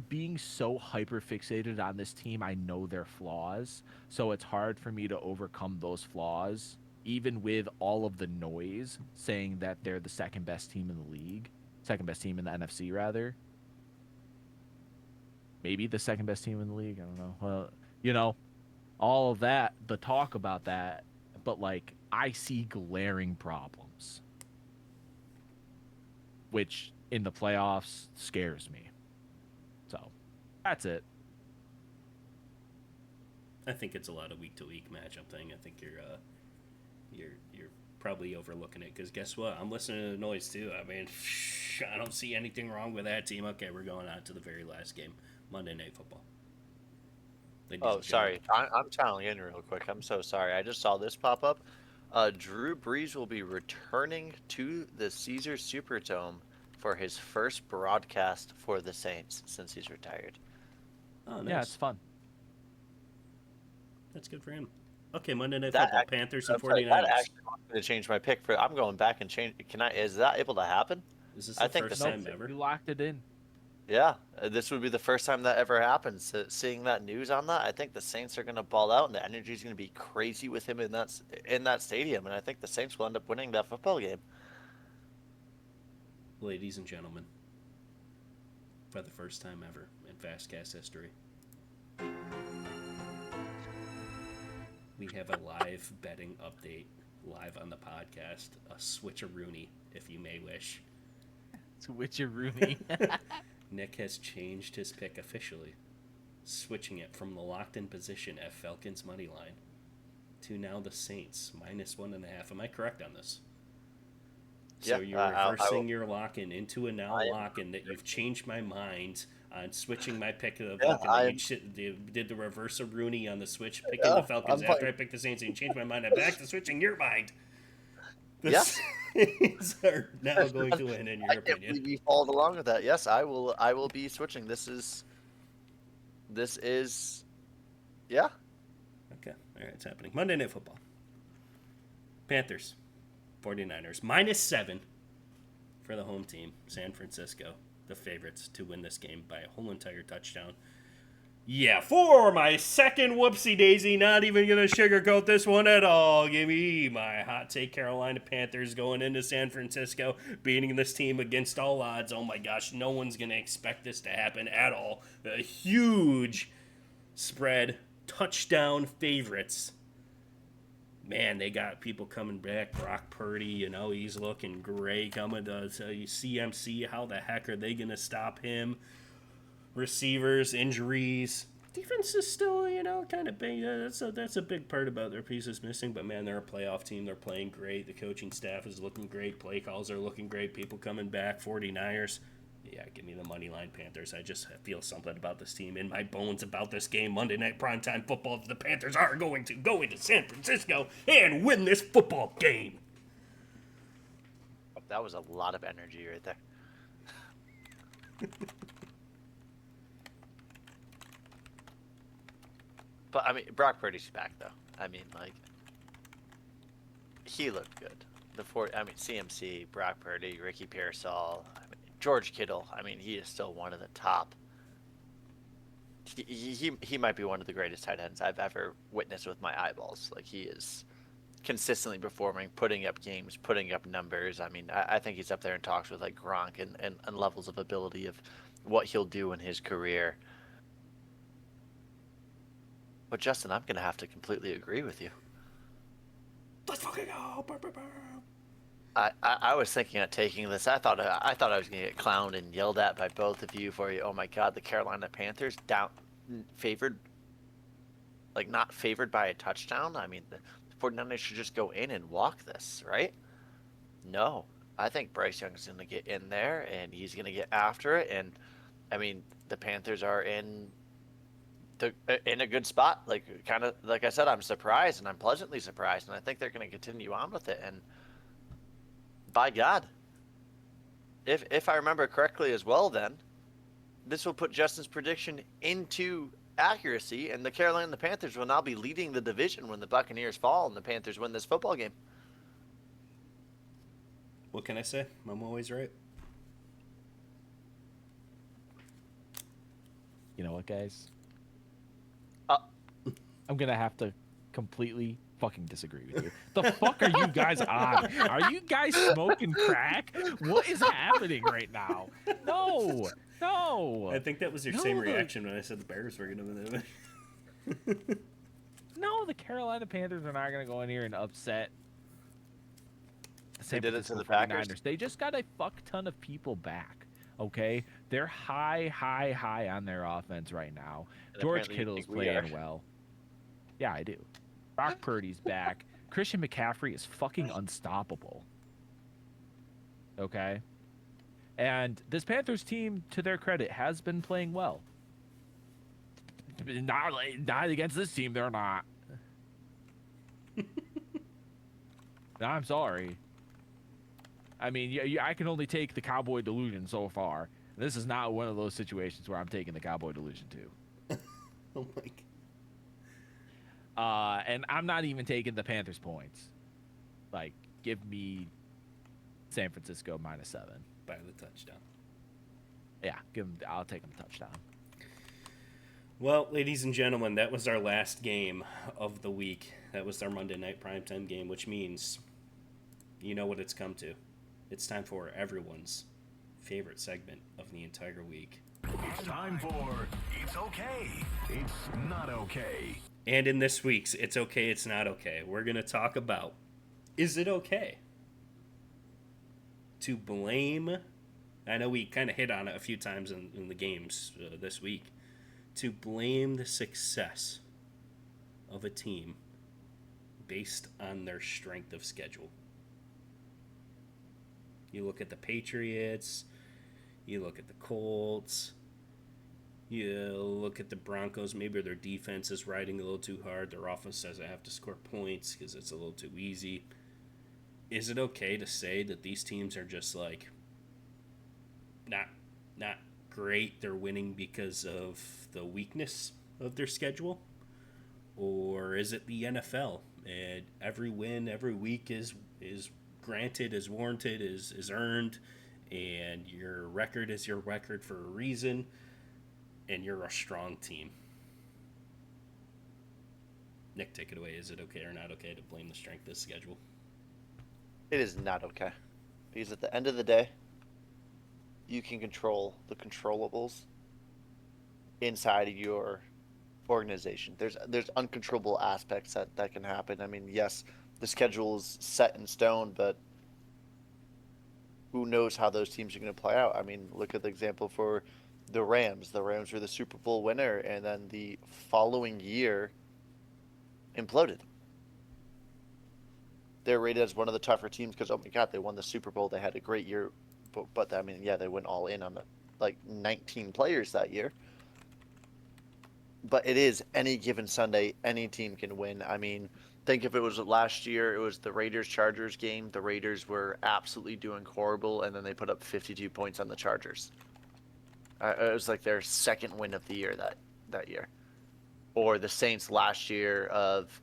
being so hyper fixated on this team, I know their flaws, so it's hard for me to overcome those flaws. Even with all of the noise saying that they're the second best team in the league, second best team in the NFC, rather. Maybe the second best team in the league. I don't know. Well, all of that, the talk about that, but like, I see glaring problems, which in the playoffs scares me. So that's it. I think it's a lot of week to week matchup thing. I think you're probably overlooking it because guess what? I'm listening to the noise too. I mean, I don't see anything wrong with that team. Okay, we're going on to the very last game, Monday Night Football. Oh, sorry. I'm telling in real quick. I'm so sorry. I just saw this pop up. Drew Brees will be returning to the Caesars Superdome for his first broadcast for the Saints since he's retired. Oh, nice. Yeah, it's fun. That's good for him. Okay, Monday Night Football, Panthers and 49ers. That actually wants me to change my pick. I'm going back and change. Is that able to happen? Is this the first time ever? You locked it in. Yeah, this would be the first time that ever happens. Seeing that news on that, I think the Saints are going to ball out, and the energy is going to be crazy with him in that stadium. And I think the Saints will end up winning that football game. Ladies and gentlemen, for the first time ever in Fasce Cast history, we have a live betting update live on the podcast. A switcheroony, if you may wish. Switcheroony. Nick has changed his pick officially, switching it from the locked-in position at Falcons money line to now the Saints -1.5. Am I correct on this? So you're reversing your lock-in into a now lock-in that you've changed my mind on switching my pick of you did the reverse of Rooney on the switch, picking the Falcons after I picked the Saints, and you changed my mind. I'm back to switching your mind. The Saints are now going to win, in your opinion. You followed along with that. Yes, I will be switching. This is, yeah. Okay, all right, it's happening. Monday Night Football. Panthers, 49ers, -7 for the home team. San Francisco, the favorites to win this game by a whole entire touchdown. Yeah, for my second whoopsie daisy, not even going to sugarcoat this one at all. Give me my hot take Carolina Panthers going into San Francisco, beating this team against all odds. Oh my gosh, no one's going to expect this to happen at all. A huge spread, touchdown favorites. Man, they got people coming back. Brock Purdy, he's looking great. Coming to CMC, how the heck are they going to stop him? Receivers, injuries. Defense is still, kind of big. That's a big part about their pieces missing. But, man, they're a playoff team. They're playing great. The coaching staff is looking great. Play calls are looking great. People coming back. 49ers, Yeah, give me the money line Panthers. I just feel something about this team in my bones about this game. Monday Night Primetime Football. The Panthers are going to go into San Francisco and win this football game. That was a lot of energy right there. But, I mean, Brock Purdy's back, though. I mean, like, he looked good. CMC, Brock Purdy, Ricky Pearsall, George Kittle. I mean, he is still one of the top. He might be one of the greatest tight ends I've ever witnessed with my eyeballs. Like, he is consistently performing, putting up games, putting up numbers. I mean, I think he's up there in talks with, like, Gronk and levels of ability of what he'll do in his career. But, Justin, I'm going to have to completely agree with you. Let's fucking go. Burr, burr, burr. I was thinking of taking this. I thought I was going to get clowned and yelled at by both of you for, oh my God, the Carolina Panthers favored, like not favored by a touchdown. I mean, the 49ers should just go in and walk this, right? No, I think Bryce Young's going to get in there and he's going to get after it. And I mean, the Panthers are in a good spot. Like, kind of like I said, I'm surprised and I'm pleasantly surprised, and I think they're going to continue on with it. And by God, if I remember correctly as well, then this will put Justin's prediction into accuracy, and the Carolina Panthers will now be leading the division when the Buccaneers fall and the Panthers win this football game. What can I say? I'm always right. You know what, guys? I'm going to have to completely fucking disagree with you. The fuck are you guys on? Are you guys smoking crack? What is happening right now? No. I think that was your same reaction when I said the Bears were going to win. No, the Carolina Panthers are not going to go in here and upset the San They did it to Francisco the Packers. 49ers. They just got a fuck ton of people back. Okay? They're high on their offense right now. And George apparently you Kittle is think we are. playing well. Yeah, I do. Brock Purdy's back. Christian McCaffrey is fucking unstoppable. Okay? And this Panthers team, to their credit, has been playing well. Not against this team, they're not. I'm sorry. I mean, I can only take the Cowboy delusion so far. This is not one of those situations where I'm taking the Cowboy delusion too. Oh my God. And I'm not even taking the Panthers points. Like, give me San Francisco -7. By the touchdown. Yeah, I'll take them touchdown. Well, ladies and gentlemen, that was our last game of the week. That was our Monday Night Primetime game, which means you know what it's come to. It's time for everyone's favorite segment of the entire week. It's time for It's Okay, It's Not Okay. And in this week's It's Okay, It's Not Okay, we're going to talk about, is it okay to blame, I know we kind of hit on it a few times in the games this week, to blame the success of a team based on their strength of schedule. You look at the Patriots, you look at the Colts, you look at the Broncos, maybe their defense is riding a little too hard, their offense says I have to score points because it's a little too easy. Is it okay to say that these teams are just like not great, they're winning because of the weakness of their schedule? Or is it the NFL and every win every week is granted, is warranted, is earned, and your record is your record for a reason, and you're a strong team? Nick, take it away. Is it okay or not okay to blame the strength of the schedule? It is not okay. Because at the end of the day, you can control the controllables inside of your organization. There's uncontrollable aspects that can happen. I mean, yes, the schedule is set in stone, but who knows how those teams are going to play out? I mean, look at the example for the Rams. The Rams were the Super Bowl winner, and then the following year imploded. They're rated as one of the tougher teams because, oh my God, they won the Super Bowl. They had a great year but I mean, yeah, they went all in on like 19 players that year. But it is any given Sunday, any team can win. I mean, think if it was last year, it was the Raiders-Chargers game. The Raiders were absolutely doing horrible, and then they put up 52 points on the Chargers. It was like their second win of the year that year. Or the Saints last year of,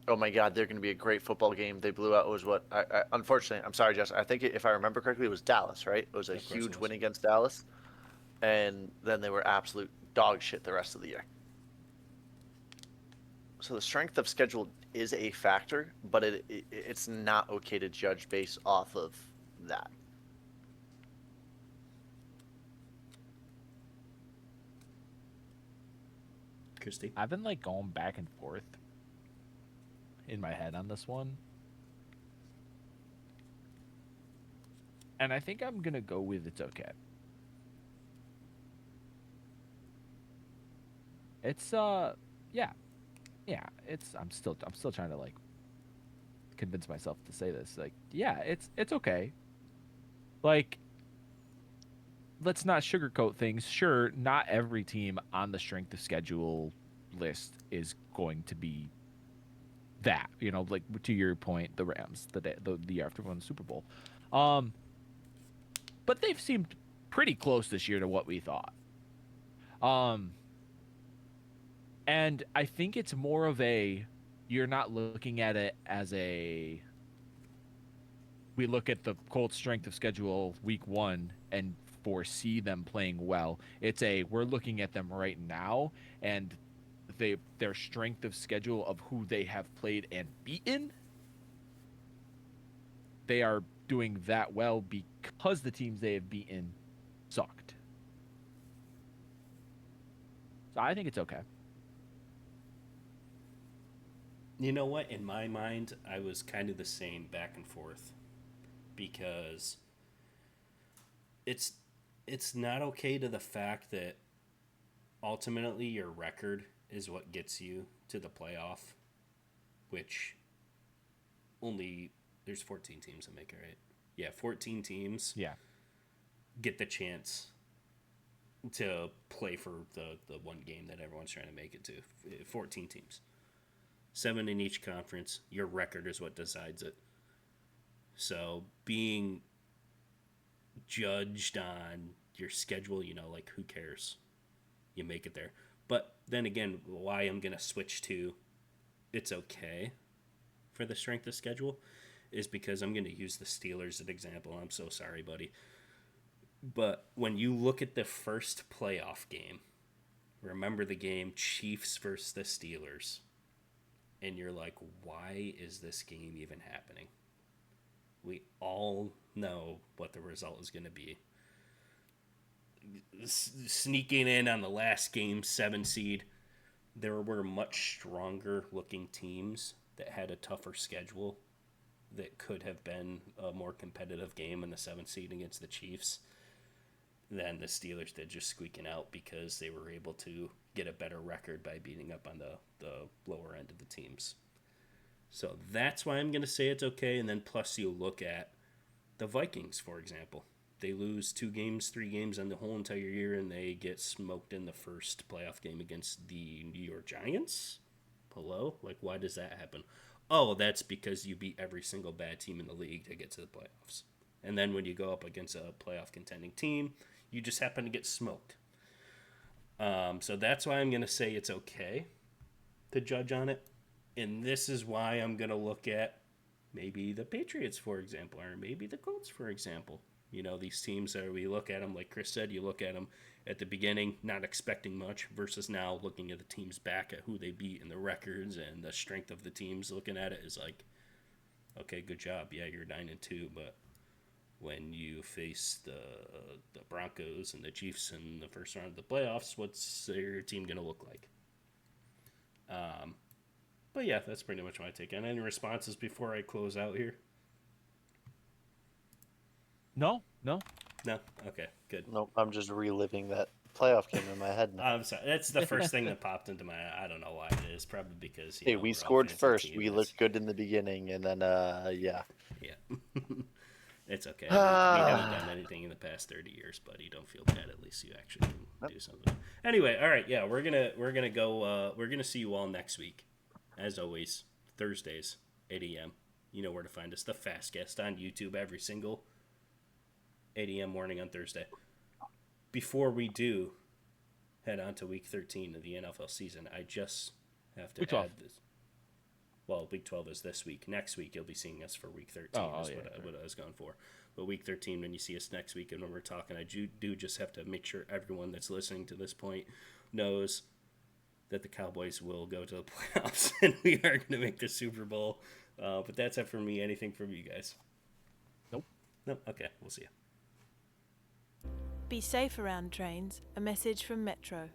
oh my God, they're going to be a great football game. They blew out. It was what? Unfortunately, I'm sorry, Jess. I think if I remember correctly, it was Dallas, right? It was a huge win against Dallas, and then they were absolute dog shit the rest of the year. So the strength of schedule is a factor, but it's not okay to judge based off of that. Christy? I've been like going back and forth in my head on this one. And I think I'm going to go with it's okay. It's yeah. Yeah, I'm still trying to like convince myself to say this. Like, yeah, it's okay. Like, let's not sugarcoat things. Sure, not every team on the strength of schedule list is going to be that. You know, like to your point, the Rams, the year after winning the Super Bowl. But they've seemed pretty close this year to what we thought. And I think it's more of you're not looking at it as we look at the Colts strength of schedule week 1 and foresee them playing well. It's we're looking at them right now and their strength of schedule of who they have played and beaten. They are doing that well because the teams they have beaten sucked. So I think it's okay. You know what? In my mind, I was kind of the same back and forth because it's not okay to the fact that ultimately your record is what gets you to the playoff, which there's 14 teams that make it, right? Yeah, 14 teams. Yeah. Get the chance to play for the one game that everyone's trying to make it to. 14 teams. 7 in each conference. Your record is what decides it. So being judged on your schedule, like who cares? You make it there. But then again, why I'm going to switch to it's okay for the strength of schedule is because I'm going to use the Steelers as an example. I'm so sorry, buddy. But when you look at the first playoff game, remember the game Chiefs versus the Steelers. And you're like, why is this game even happening? We all know what the result is going to be. Sneaking in on the last game, 7 seed, there were much stronger looking teams that had a tougher schedule that could have been a more competitive game in the 7th seed against the Chiefs than the Steelers did, just squeaking out because they were able to get a better record by beating up on the lower end of the teams. So that's why I'm going to say it's okay. And then plus you look at the Vikings, for example. They lose 2 games, 3 games on the whole entire year, and they get smoked in the first playoff game against the New York Giants. Hello? Like, why does that happen? Oh, that's because you beat every single bad team in the league to get to the playoffs. And then when you go up against a playoff contending team, you just happen to get smoked. So that's why I'm going to say it's okay to judge on it. And this is why I'm going to look at maybe the Patriots, for example, or maybe the Colts, for example. These teams that we look at them, like Chris said, you look at them at the beginning, not expecting much, versus now looking at the teams back at who they beat and the records and the strength of the teams. Looking at it is like, okay, good job. Yeah, you're 9-2, but when you face the Broncos and the Chiefs in the first round of the playoffs, what's your team going to look like? But yeah, that's pretty much my take. And any responses before I close out here? No. No? Okay, good. Nope, I'm just reliving that playoff game in my head now. I'm sorry. That's the first thing that popped into my head. I don't know why it is. Probably because Hey, we scored first. We looked good in the beginning, and then yeah. Yeah. It's okay. We haven't done anything in the past 30 years, buddy. Don't feel bad. At least you actually can do something. Anyway, all right, yeah, we're gonna go. We're gonna see you all next week, as always. Thursdays, 8 a.m. You know where to find us. The Fasce Cast on YouTube every single 8 a.m. morning on Thursday. Before we do head on to Week 13 of the NFL season, I just have to add this. Well, Week 12 is this week. Next week, you'll be seeing us for Week 13 what I was going for. But Week 13, when you see us next week and when we're talking, I do just have to make sure everyone that's listening to this point knows that the Cowboys will go to the playoffs and we are going to make the Super Bowl. But that's it for me. Anything from you guys? Nope. Nope. Okay, we'll see you. Be safe around trains. A message from Metro.